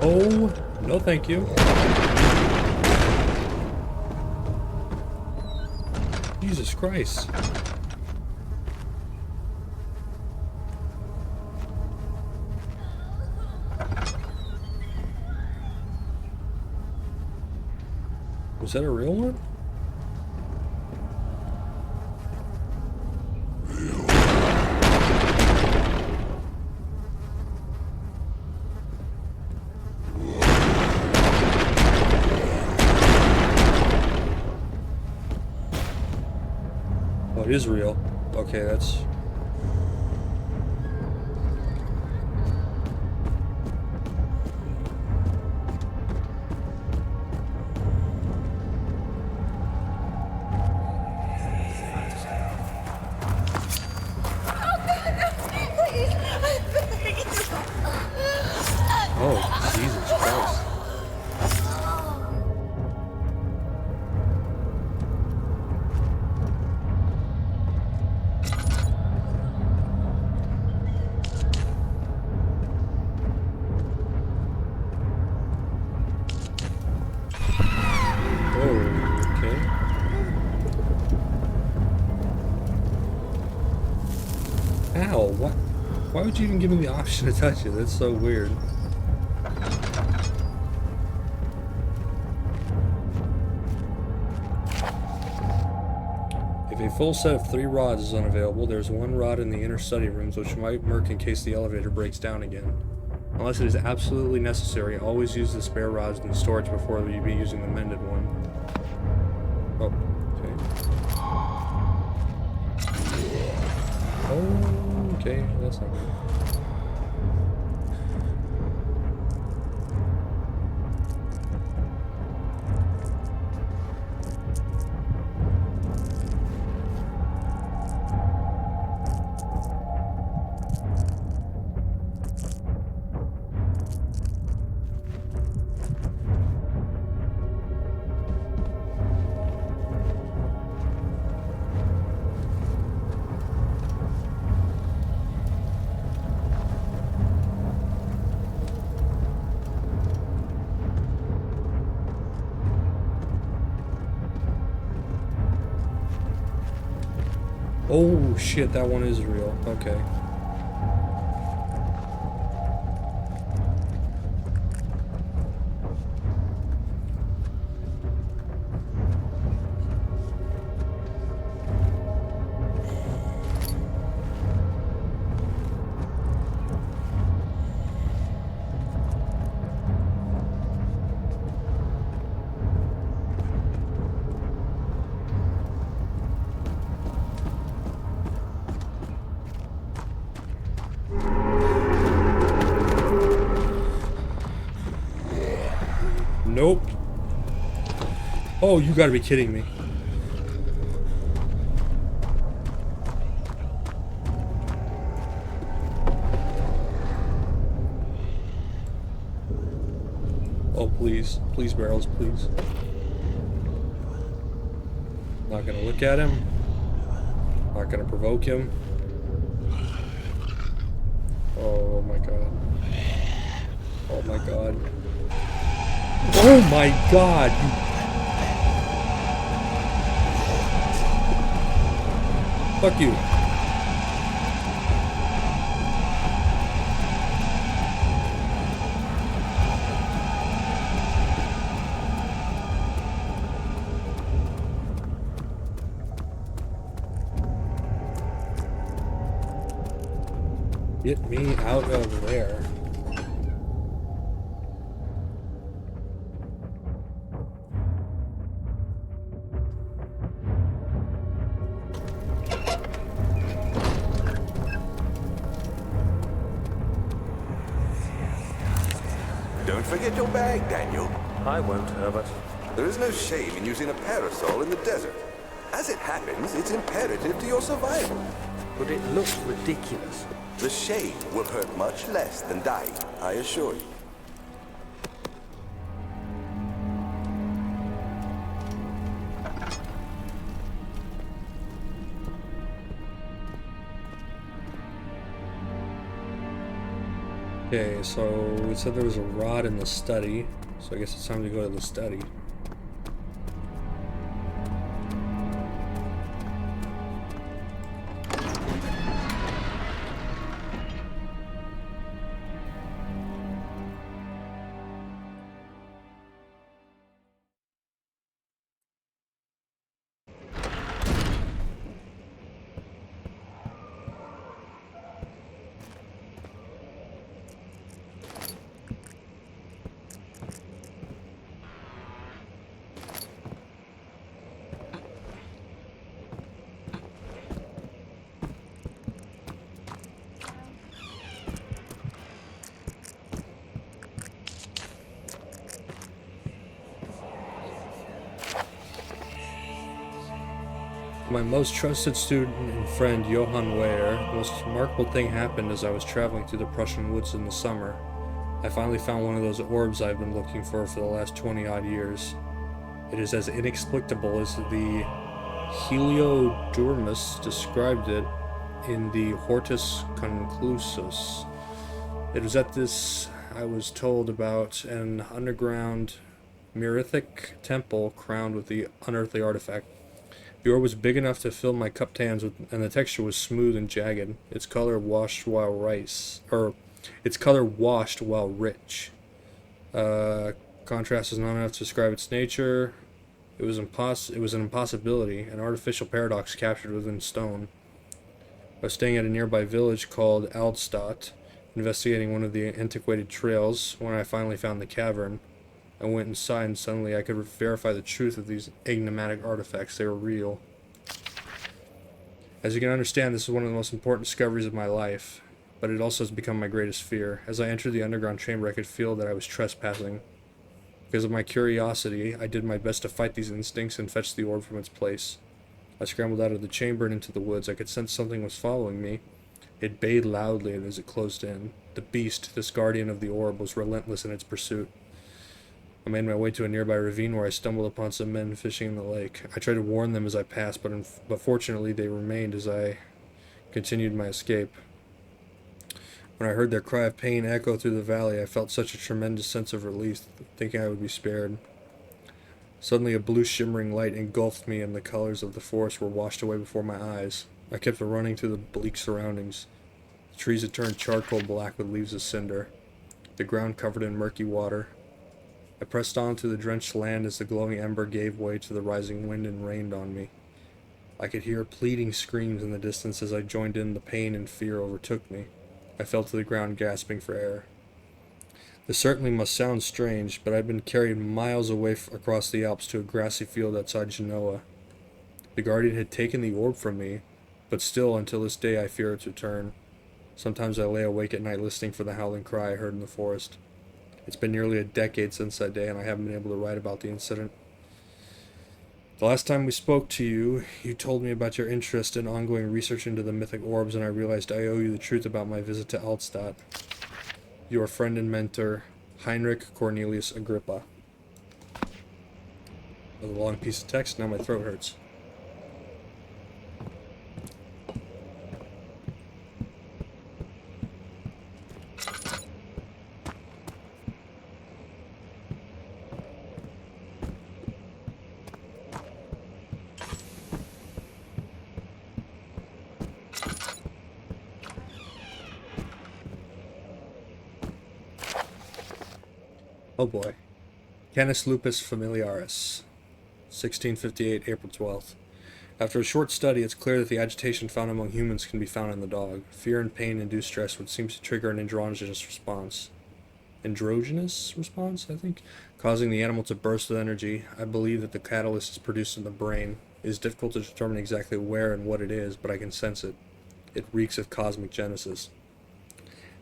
Oh, no thank you. Jesus Christ. Was that a real one? Oh, it is real. Okay, that's... would you even give me the option to touch it? That's so weird. If a full set of 3 rods is unavailable, there's 1 rod in the inner study rooms which might work in case the elevator breaks down again. Unless it is absolutely necessary, always use the spare rods in storage before you be using the mended one. Oh, okay. Oh, okay, that's not good. Oh shit, that one is real. Okay. Nope. Oh, you gotta be kidding me. Oh, please. Please, barrels, please. Not gonna look at him. Not gonna provoke him. Oh my god. Oh my god. Oh my god! Fuck you. Get me out of there. Don't forget your bag, Daniel. I won't, Herbert. There is no shame in using a parasol in the desert. As it happens, it's imperative to your survival. But it looks ridiculous. The shade will hurt much less than dying, I assure you. Okay, so it said there was a rod in the study, so I guess it's time to go to the study. My most trusted student and friend, Johann Weyer, the most remarkable thing happened as I was traveling through the Prussian woods in the summer. I finally found one of those orbs I've been looking for the last 20-odd years. It is as inexplicable as the Heliodormus described it in the Hortus Conclusus. It was at this I was told about an underground Merithic temple crowned with the unearthly artifact. The orb was big enough to fill my cupped hands with, and the texture was smooth and jagged. Its color washed while rich. Contrast is not enough to describe its nature. It was an impossibility, an artificial paradox captured within stone. I was staying at a nearby village called Aldstadt, investigating one of the antiquated trails. When I finally found the cavern, I went inside, and suddenly I could verify the truth of these enigmatic artifacts. They were real. As you can understand, this is one of the most important discoveries of my life, but it also has become my greatest fear. As I entered the underground chamber, I could feel that I was trespassing. Because of my curiosity, I did my best to fight these instincts and fetch the orb from its place. I scrambled out of the chamber and into the woods. I could sense something was following me. It bayed loudly as it closed in. The beast, this guardian of the orb, was relentless in its pursuit. I made my way to a nearby ravine where I stumbled upon some men fishing in the lake. I tried to warn them as I passed, but fortunately they remained as I continued my escape. When I heard their cry of pain echo through the valley, I felt such a tremendous sense of relief, thinking I would be spared. Suddenly a blue shimmering light engulfed me, and the colors of the forest were washed away before my eyes. I kept running through the bleak surroundings. The trees had turned charcoal black with leaves of cinder, the ground covered in murky water. I pressed on through the drenched land as the glowing ember gave way to the rising wind and rained on me. I could hear pleading screams in the distance as I joined in. The pain and fear overtook me. I fell to the ground gasping for air. This certainly must sound strange, but I'd been carried miles away across the Alps to a grassy field outside Genoa. The guardian had taken the orb from me, but still, until this day, I fear its return. Sometimes I lay awake at night listening for the howling cry I heard in the forest. It's been nearly a decade since that day, and I haven't been able to write about the incident. The last time we spoke to you, you told me about your interest in ongoing research into the mythic orbs, and I realized I owe you the truth about my visit to Aldstadt. Your friend and mentor, Heinrich Cornelius Agrippa. A long piece of text, now my throat hurts. Oh boy. Canis lupus familiaris, 1658, April 12th. After a short study, it's clear that the agitation found among humans can be found in the dog. Fear and pain-induced stress would seem to trigger an androgynous response. Androgynous response, I think? Causing the animal to burst with energy. I believe that the catalyst is produced in the brain. It is difficult to determine exactly where and what it is, but I can sense it. It reeks of cosmic genesis.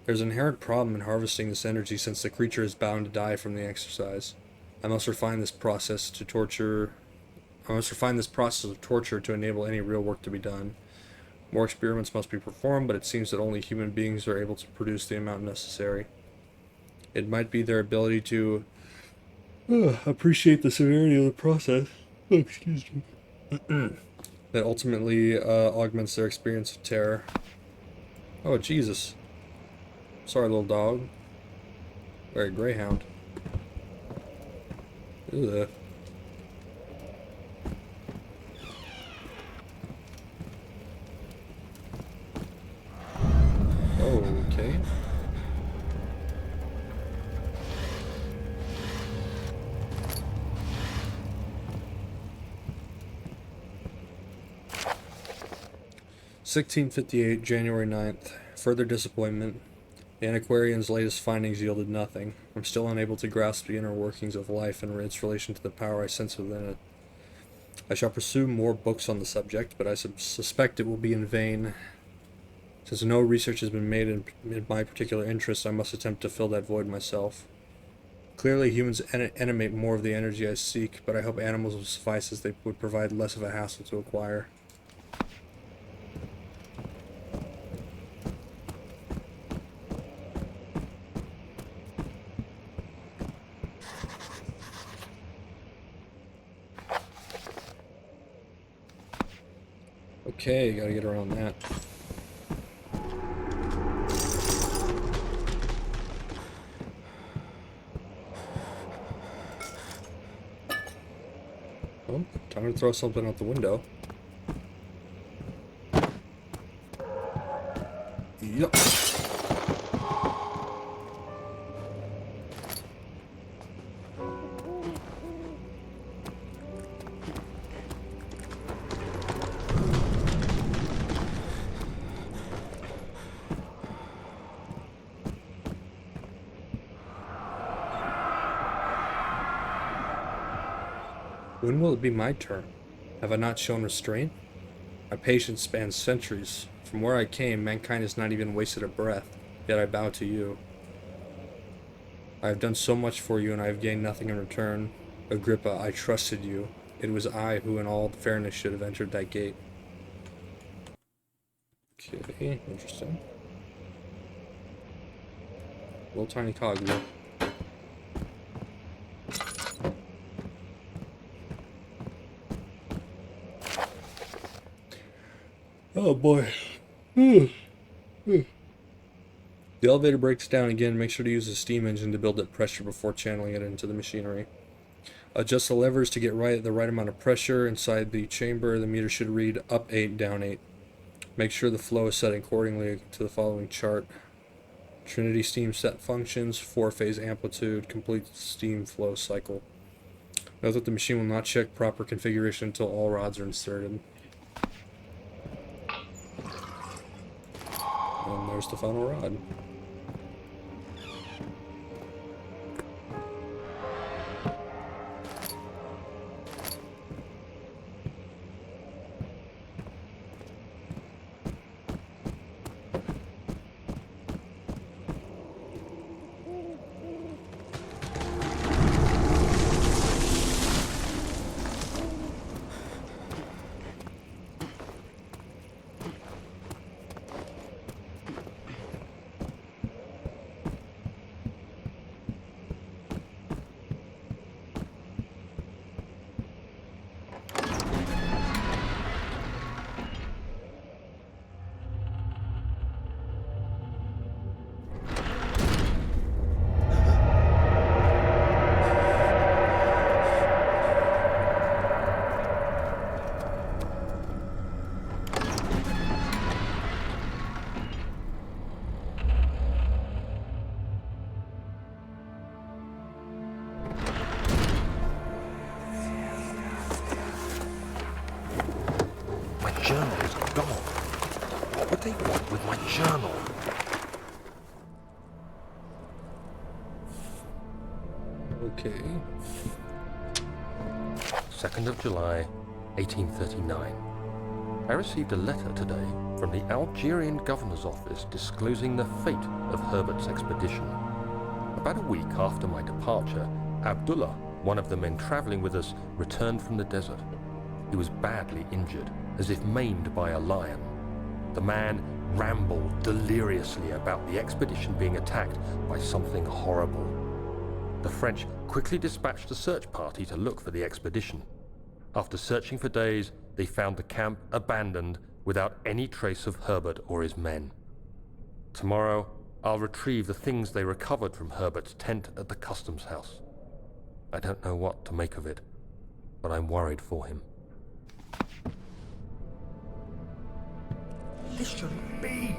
There's an inherent problem in harvesting this energy since the creature is bound to die from the exercise. I must refine this process of torture to enable any real work to be done. More experiments must be performed, but it seems that only human beings are able to produce the amount necessary. It might be their ability to appreciate the severity of the process. Oh, excuse me. That ultimately augments their experience of terror. Oh, Jesus. Sorry, little dog. Very greyhound. Ugh. Okay. (1658) January 9th. Further disappointment. The antiquarian's latest findings yielded nothing. I'm still unable to grasp the inner workings of life and its relation to the power I sense within it. I shall pursue more books on the subject, but I suspect it will be in vain. Since no research has been made in my particular interest, I must attempt to fill that void myself. Clearly, humans animate more of the energy I seek, but I hope animals will suffice, as they would provide less of a hassle to acquire. Okay, gotta get around that. Oh, time to throw something out the window. No. When will it be my turn? Have I not shown restraint? My patience spans centuries. From where I came, mankind has not even wasted a breath, yet I bow to you. I have done so much for you, and I have gained nothing in return. Agrippa, I trusted you. It was I who in all fairness should have entered that gate. Okay, interesting. Little tiny cogwheel. Oh boy. The elevator breaks down again. Make sure to use the steam engine to build up pressure before channeling it into the machinery. Adjust the levers to get the right amount of pressure inside the chamber. The meter should read up 8, down 8. Make sure the flow is set accordingly to the following chart. Trinity steam set functions, 4-phase amplitude, complete steam flow cycle. Note that the machine will not check proper configuration until all rods are inserted. And there's the final rod. Journal is gone. What would they want with my journal? Okay. 2nd of July, 1839. I received a letter today from the Algerian governor's office disclosing the fate of Herbert's expedition. About a week after my departure, Abdullah, one of the men traveling with us, returned from the desert. He was badly injured, as if maimed by a lion. The man rambled deliriously about the expedition being attacked by something horrible. The French quickly dispatched a search party to look for the expedition. After searching for days, they found the camp abandoned without any trace of Herbert or his men. Tomorrow, I'll retrieve the things they recovered from Herbert's tent at the customs house. I don't know what to make of it, but I'm worried for him. This shouldn't be.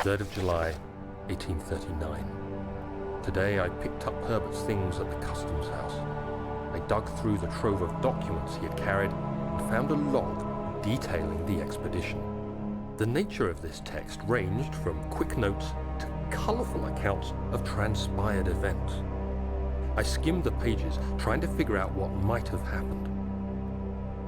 Third of July, 1839. Today I picked up Herbert's things at the customs house. I dug through the trove of documents he had carried and found a log detailing the expedition. The nature of this text ranged from quick notes to colourful accounts of transpired events. I skimmed the pages, trying to figure out what might have happened.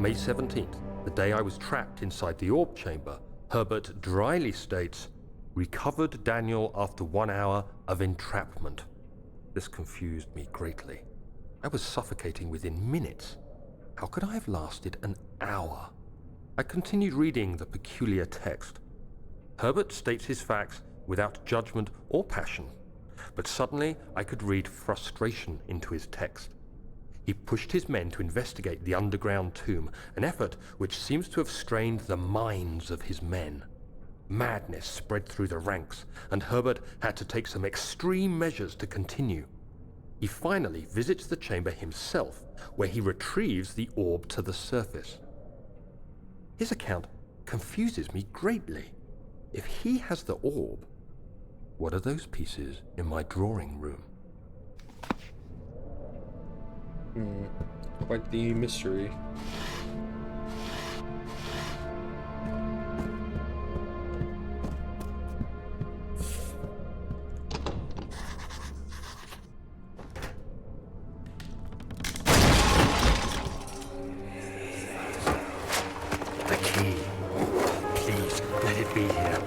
May 17th, the day I was trapped inside the orb chamber, Herbert dryly states, "Recovered Daniel after 1 hour of entrapment." This confused me greatly. I was suffocating within minutes. How could I have lasted an hour? I continued reading the peculiar text. Herbert states his facts without judgment or passion. but suddenly I could read frustration into his text. He pushed his men to investigate the underground tomb, an effort which seems to have strained the minds of his men. Madness spread through the ranks, and Herbert had to take some extreme measures to continue. He finally visits the chamber himself, where he retrieves the orb to the surface. His account confuses me greatly. If he has the orb, what are those pieces in my drawing room? Quite the mystery. The key. Please, let it be here.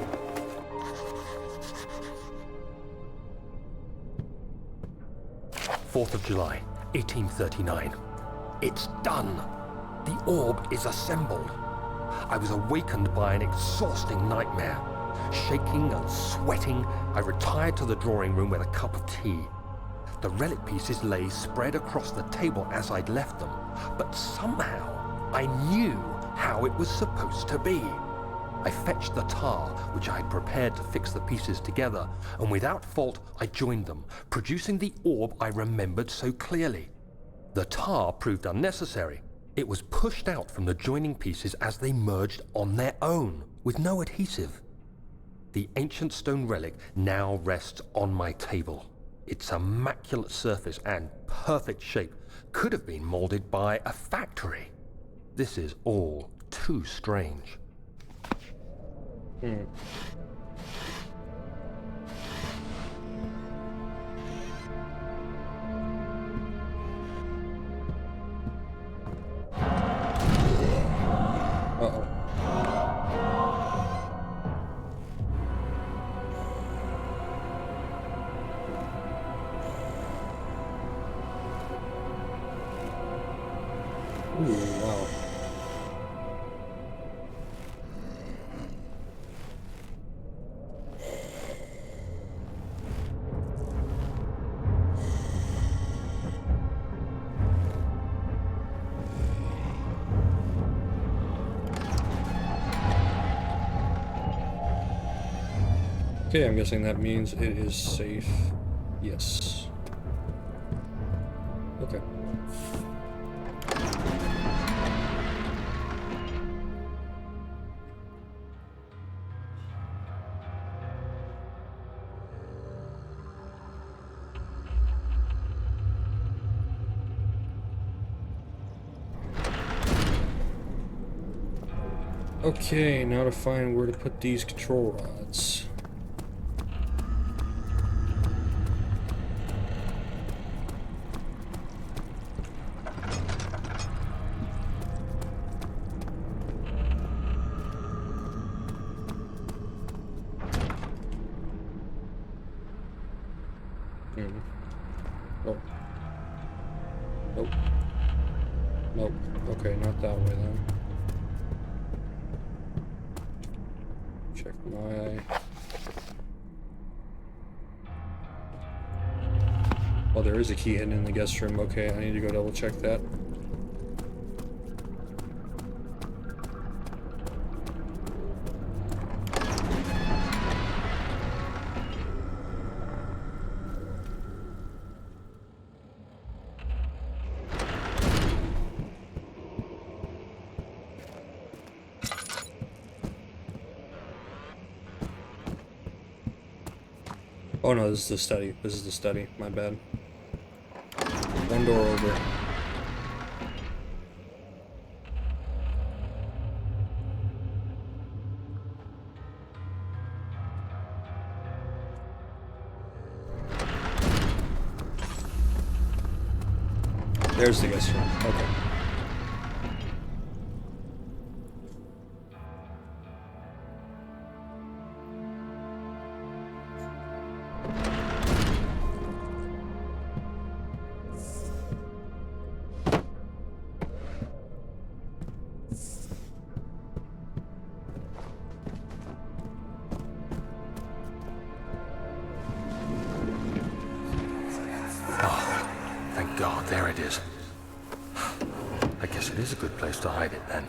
July 4th, 1839. It's done. The orb is assembled. I was awakened by an exhausting nightmare. Shaking and sweating, I retired to the drawing room with a cup of tea. The relic pieces lay spread across the table as I'd left them, but somehow I knew how it was supposed to be. I fetched the tar, which I had prepared to fix the pieces together, and without fault I joined them, producing the orb I remembered so clearly. The tar proved unnecessary. It was pushed out from the joining pieces as they merged on their own, with no adhesive. The ancient stone relic now rests on my table. Its immaculate surface and perfect shape could have been molded by a factory. This is all too strange. Uh-oh. Ooh, wow. Okay, I'm guessing that means it is safe. Yes. Okay. Okay, now to find where to put these control rods. Oh. Nope. Nope. Okay, not that way then. Check my... Oh, there is a key hidden in the guest room. Okay, I need to go double check that. Oh no, this is the study. This is the study. My bad. One door over. There's the guest room. Okay. is. I guess it is a good place to hide it then.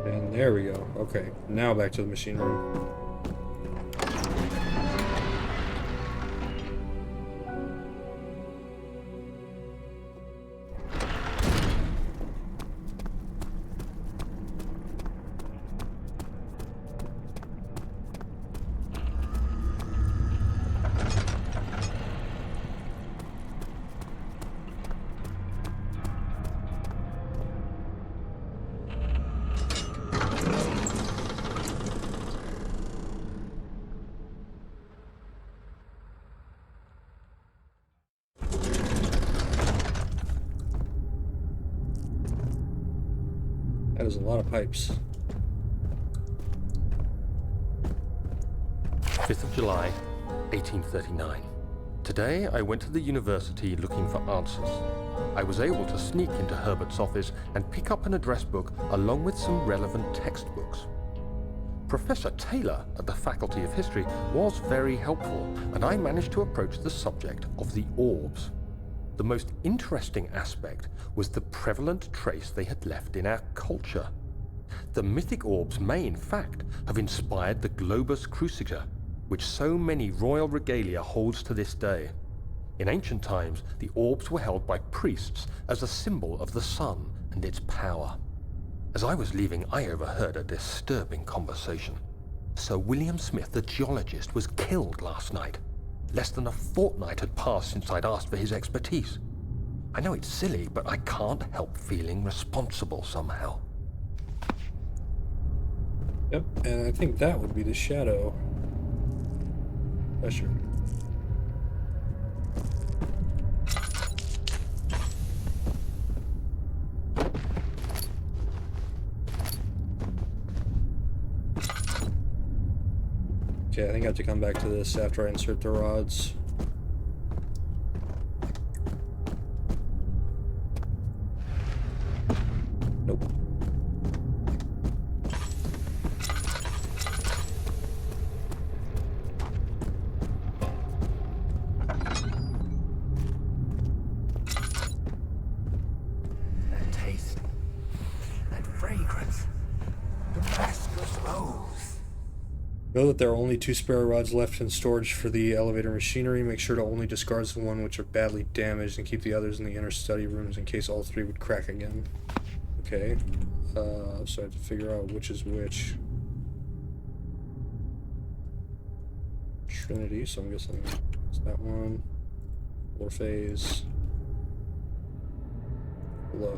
And there we go. Okay, now back to the machine room. That is a lot of pipes. 5th of July, 1839. Today, I went to the university looking for answers. I was able to sneak into Herbert's office and pick up an address book along with some relevant textbooks. Professor Taylor at the Faculty of History was very helpful, and I managed to approach the subject of the orbs. The most interesting aspect was the prevalent trace they had left in our culture. The mythic orbs may, in fact, have inspired the globus cruciger, which so many royal regalia holds to this day. In ancient times, the orbs were held by priests as a symbol of the sun and its power. As I was leaving, I overheard a disturbing conversation. Sir William Smith, the geologist, was killed last night. Less than a fortnight had passed since I'd asked for his expertise. I know it's silly, but I can't help feeling responsible somehow. Yep, and I think that would be the shadow. Sure. Okay, I think I have to come back to this after I insert the rods. Nope. That taste, that fragrance, Damascus rose. Know that there are only 2 spare rods left in storage for the elevator machinery. Make sure to only discard the one which are badly damaged and keep the others in the inner study rooms in case all 3 would crack again. Okay. So I have to figure out which is which. Trinity, so I'm guessing it's that one. 4 phase. Low.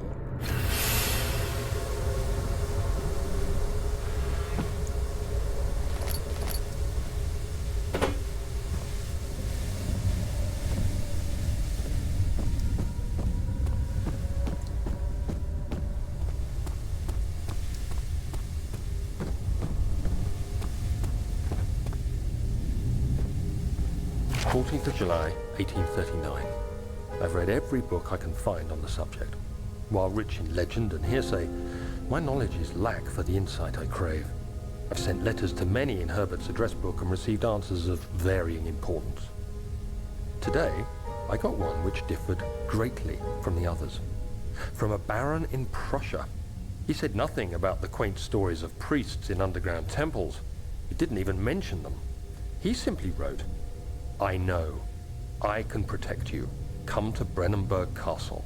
14th of July, 1839. I've read every book I can find on the subject. While rich in legend and hearsay, my knowledge is lack for the insight I crave. I've sent letters to many in Herbert's address book and received answers of varying importance. Today, I got one which differed greatly from the others. From a baron in Prussia. He said nothing about the quaint stories of priests in underground temples. He didn't even mention them. He simply wrote, "I know. I can protect you. Come to Brennenburg Castle.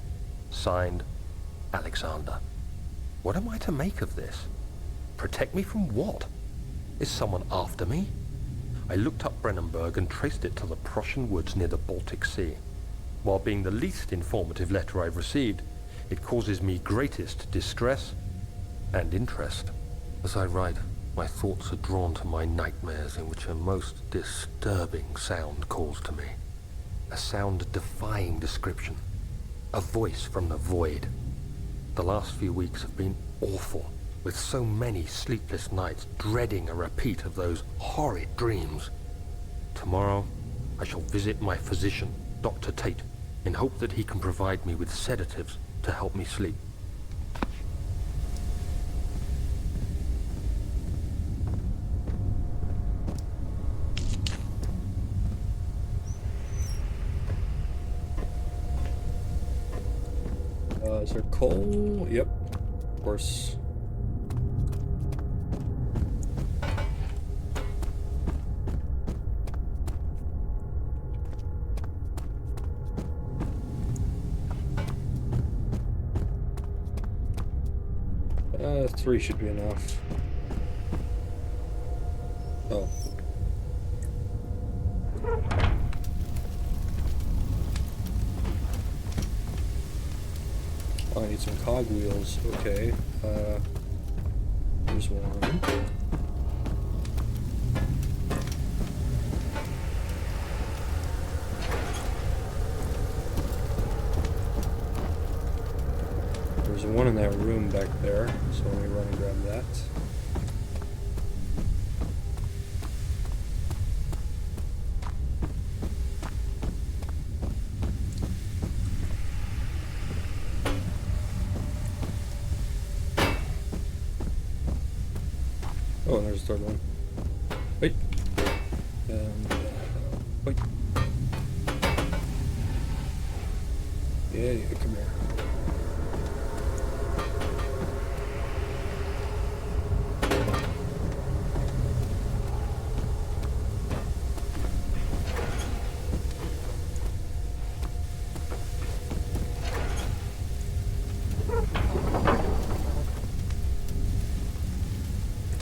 Signed, Alexander." What am I to make of this? Protect me from what? Is someone after me? I looked up Brennenburg and traced it to the Prussian woods near the Baltic Sea. While being the least informative letter I've received, it causes me greatest distress and interest. As I write, my thoughts are drawn to my nightmares in which a most disturbing sound calls to me. A sound defying description. A voice from the void. The last few weeks have been awful, with so many sleepless nights dreading a repeat of those horrid dreams. Tomorrow, I shall visit my physician, Dr. Tate, in hope that he can provide me with sedatives to help me sleep. there coal? Yep. Of course. Three should be enough. Oh. Oh, I need some cogwheels. Okay. Here's one. There's one in that room back there, so let me run and grab that. Oh, and there's a third one. Wait. And, wait. Yeah, come here.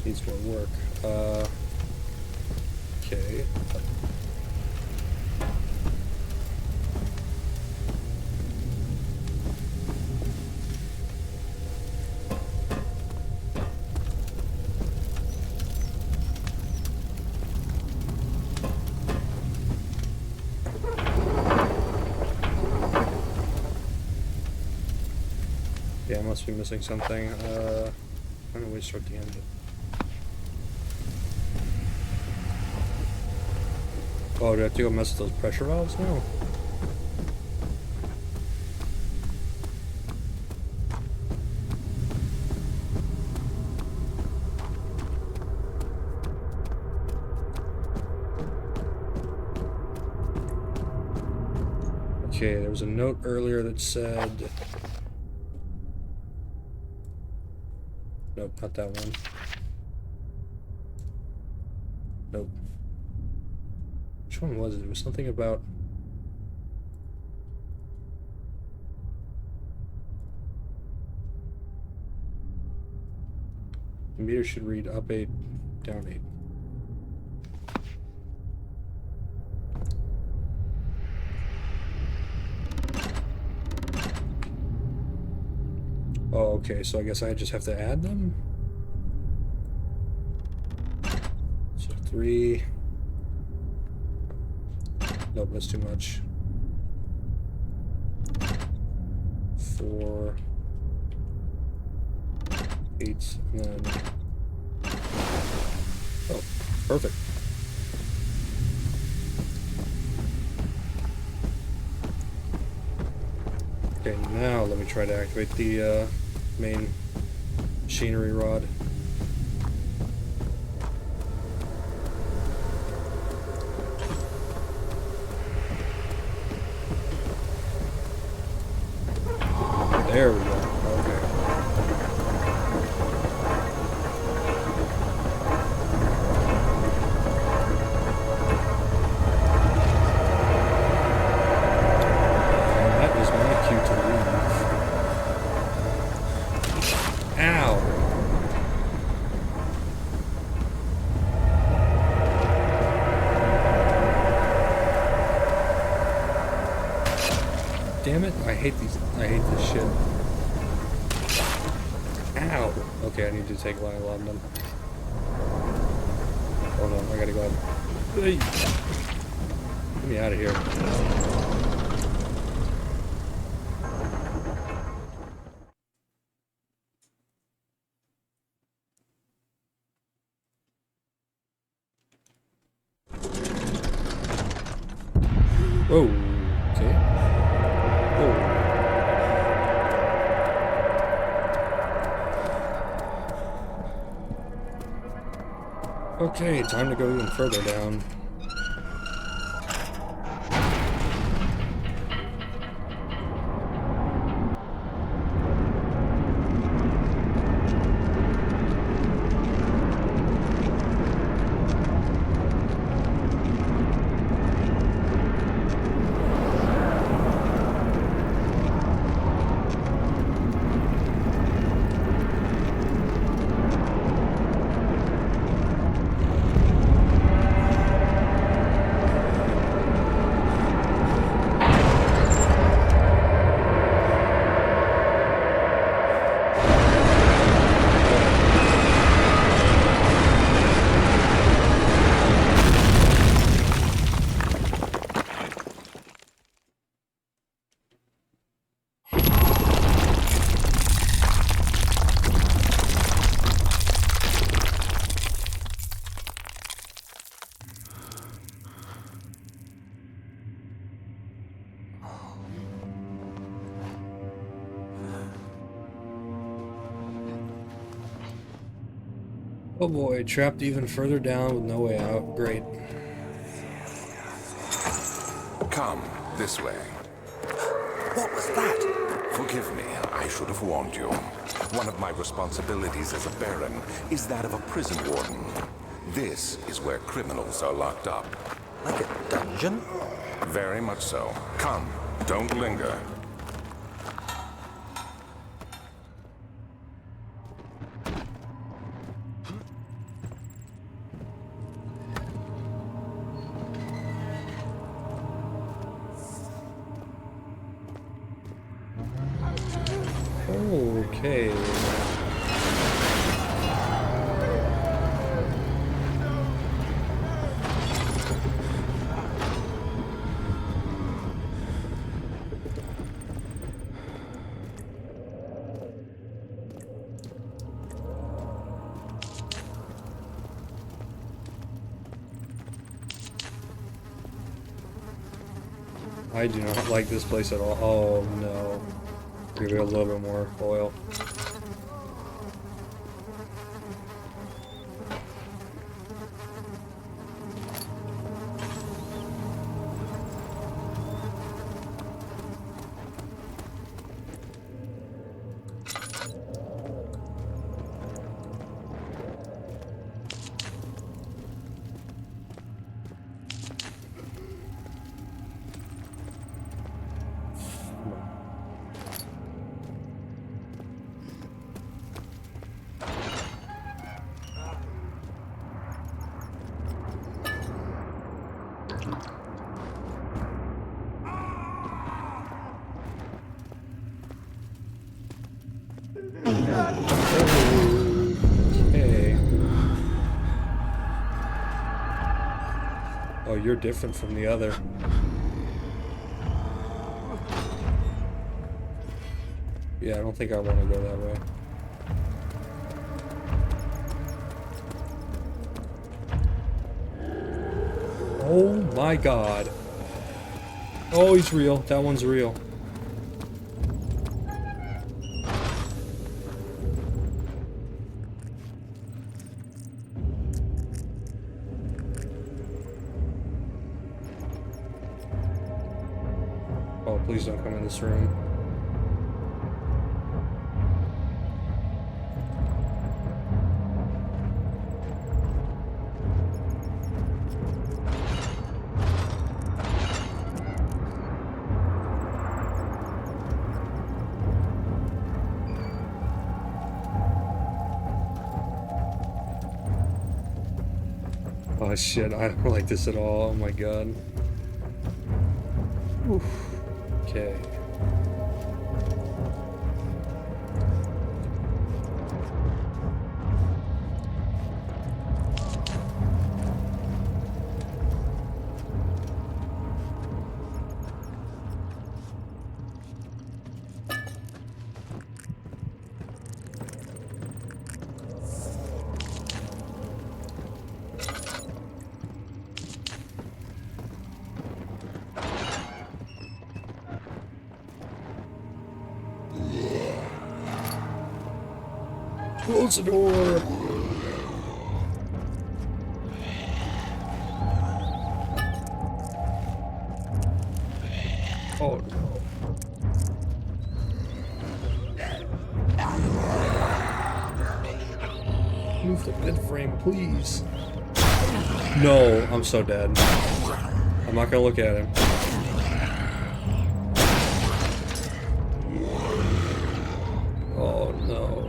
Needs more work. Okay. Yeah, I must be missing something. I don't know, we start the end. Oh, do I have to go mess with those pressure valves now? Okay, there was a note earlier that said... Nope, not that one. Nope. Which one was it? It was something about... The meter should read up 8, down 8. Oh, okay, so I guess I just have to add them? So 3... Nope, that's too much. 4... 8, and then... Oh, perfect. Okay, now let me try to activate the main machinery rod. There we go. Okay. And that is my cue to leave. Ow! Damn it, I hate this shit. Ow! Okay, I need to take line them. Oh no, I gotta go ahead. Hey. Get me out of here. Whoa, okay. Whoa. Okay, time to go even further down. Oh boy, trapped even further down with no way out. Great. Come, this way. What was that? Forgive me, I should have warned you. One of my responsibilities as a Baron is that of a prison warden. This is where criminals are locked up. Like a dungeon? Very much so. Come, don't linger. Okay. I do not like this place at all. Oh no. Give it a little bit more oil. Okay. Oh, you're different from the other. Yeah, I don't think I want to go that way. Oh my god. Oh, he's real. That one's real. Oh, please don't come in this room. Oh shit, I don't like this at all. Oh my god. Oof. Okay. Close the door! Oh no. Move the bed frame, please. No, I'm so dead. I'm not gonna look at him. Oh no.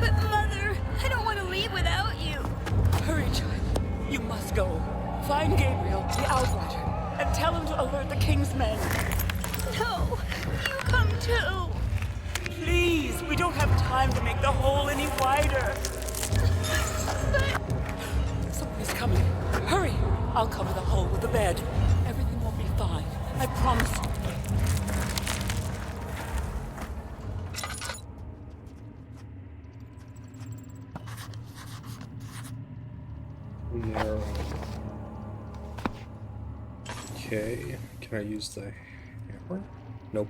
But Mother, I don't want to leave without you. Hurry, child. You must go. Find Gabriel, the Outrider, and tell him to alert the King's men. No, you come too. Please, we don't have time to make the hole any wider. Somebody's coming. Hurry! I'll cover the hole with the bed. Everything will be fine. I promise you. Narrow. Okay, can I use the hammer? Nope.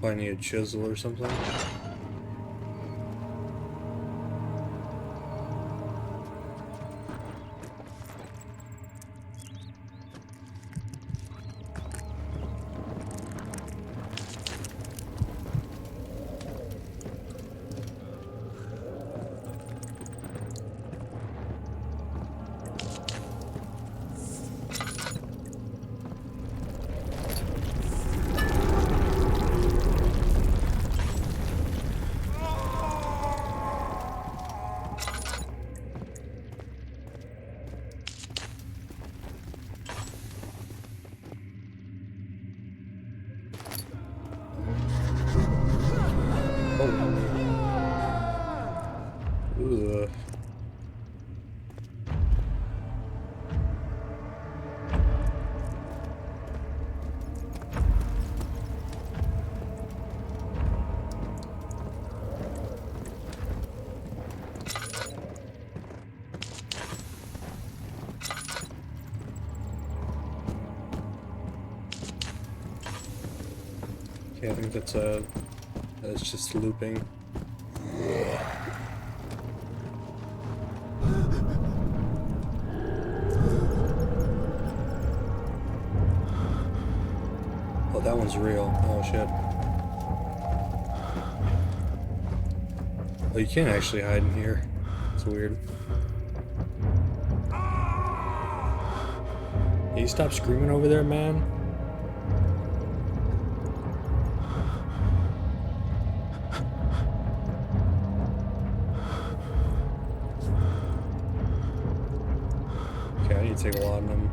I need a chisel or something. Ugh. Okay, I think that's just looping. Oh, that one's real. Oh shit. Oh, you can't actually hide in here. It's weird. Can you stop screaming over there, man? Okay, I need to take a lot of them.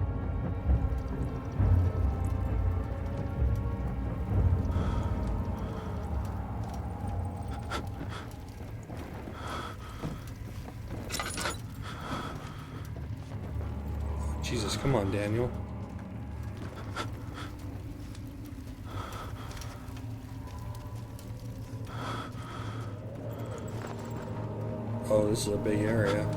Jesus, come on, Daniel. Oh, this is a big area.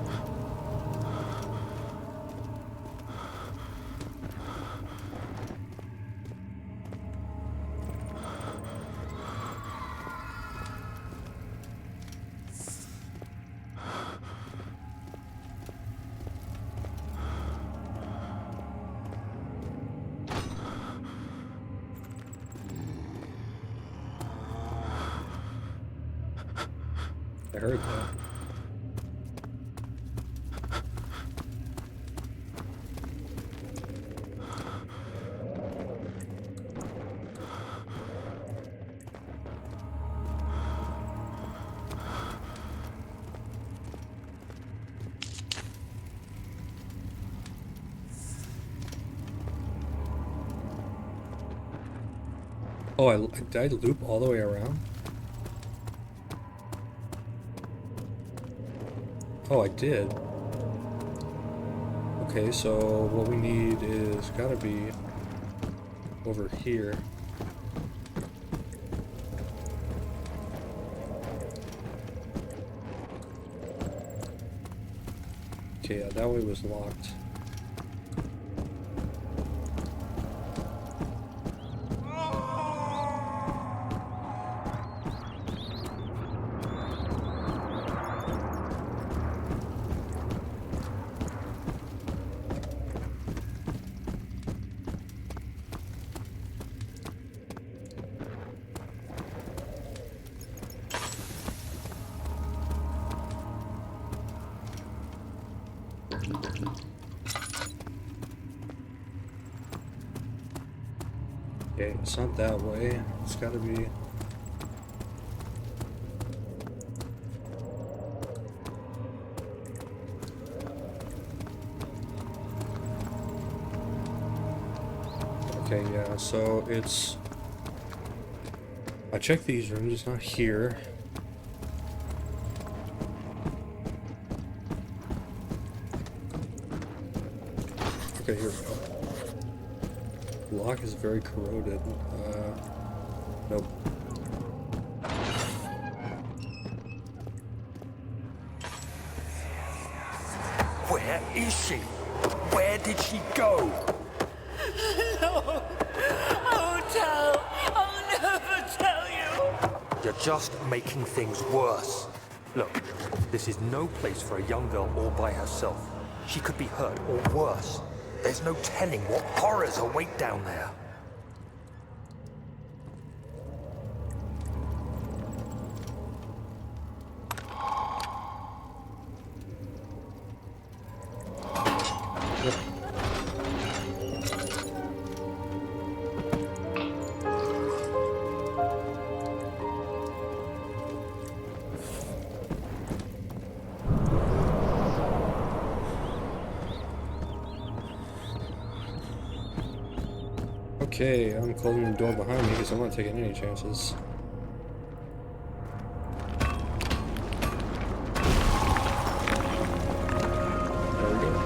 I heard that. Oh, did I loop all the way around? Oh, I did. Okay, so what we need is gotta be over here. Okay, yeah, that way was locked. Okay, it's not that way. It's gotta be... Okay, yeah, so it's... I checked these rooms, it's not here. Okay, here we go. Lock is very corroded. Nope. Where is she? Where did she go? No, I won't tell. I'll never tell you. You're just making things worse. Look, this is no place for a young girl all by herself. She could be hurt or worse. There's no telling what horrors await down there. Okay, I'm closing the door behind me because I'm not taking any chances. There we go.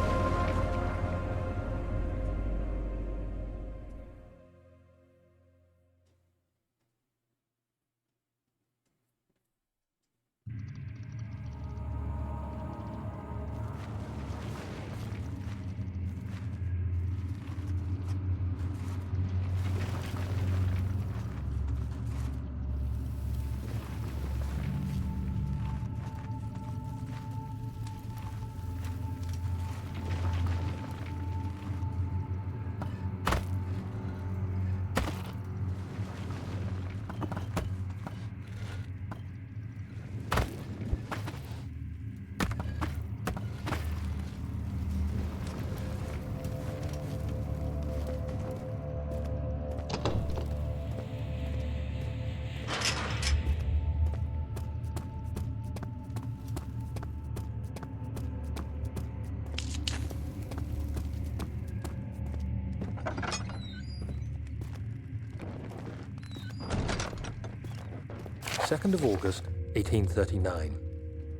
Second of August, 1839.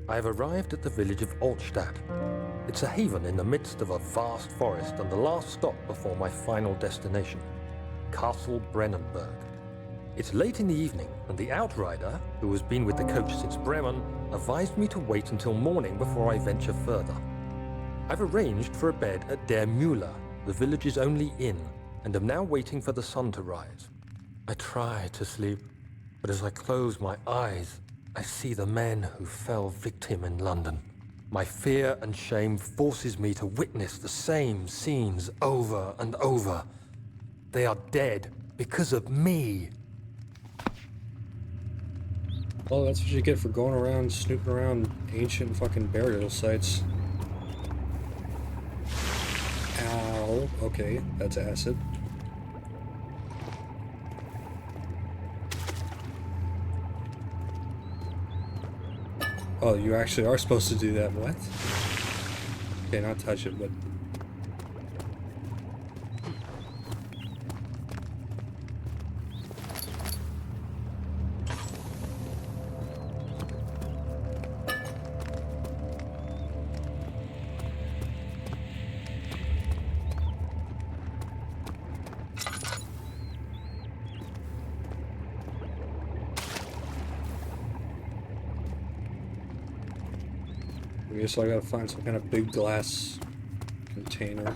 I have arrived at the village of Altstadt. It's a haven in the midst of a vast forest and the last stop before my final destination, Castle Brennenburg. It's late in the evening, and the outrider, who has been with the coach since Bremen, advised me to wait until morning before I venture further. I've arranged for a bed at Der Müller, the village's only inn, and am now waiting for the sun to rise. I try to sleep, but as I close my eyes, I see the men who fell victim in London. My fear and shame forces me to witness the same scenes over and over. They are dead because of me. Well, that's what you get for going around snooping around ancient fucking burial sites. Ow. Okay, that's acid. Oh, you actually are supposed to do that. What? Okay, not touch it, but... I guess I gotta find some kind of big glass container.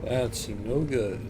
That's no good.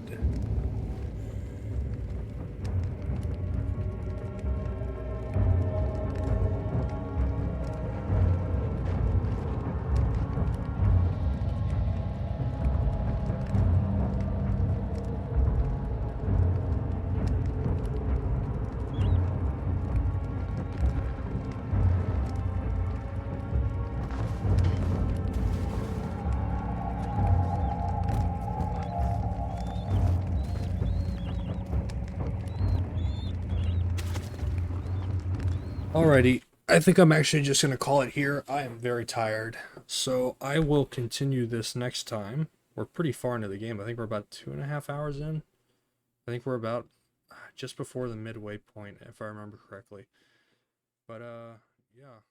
Alrighty, I think I'm actually just going to call it here. I am very tired, so I will continue this next time. We're pretty far into the game. I think we're about 2.5 hours in. I think we're about just before the midway point, if I remember correctly. But, yeah.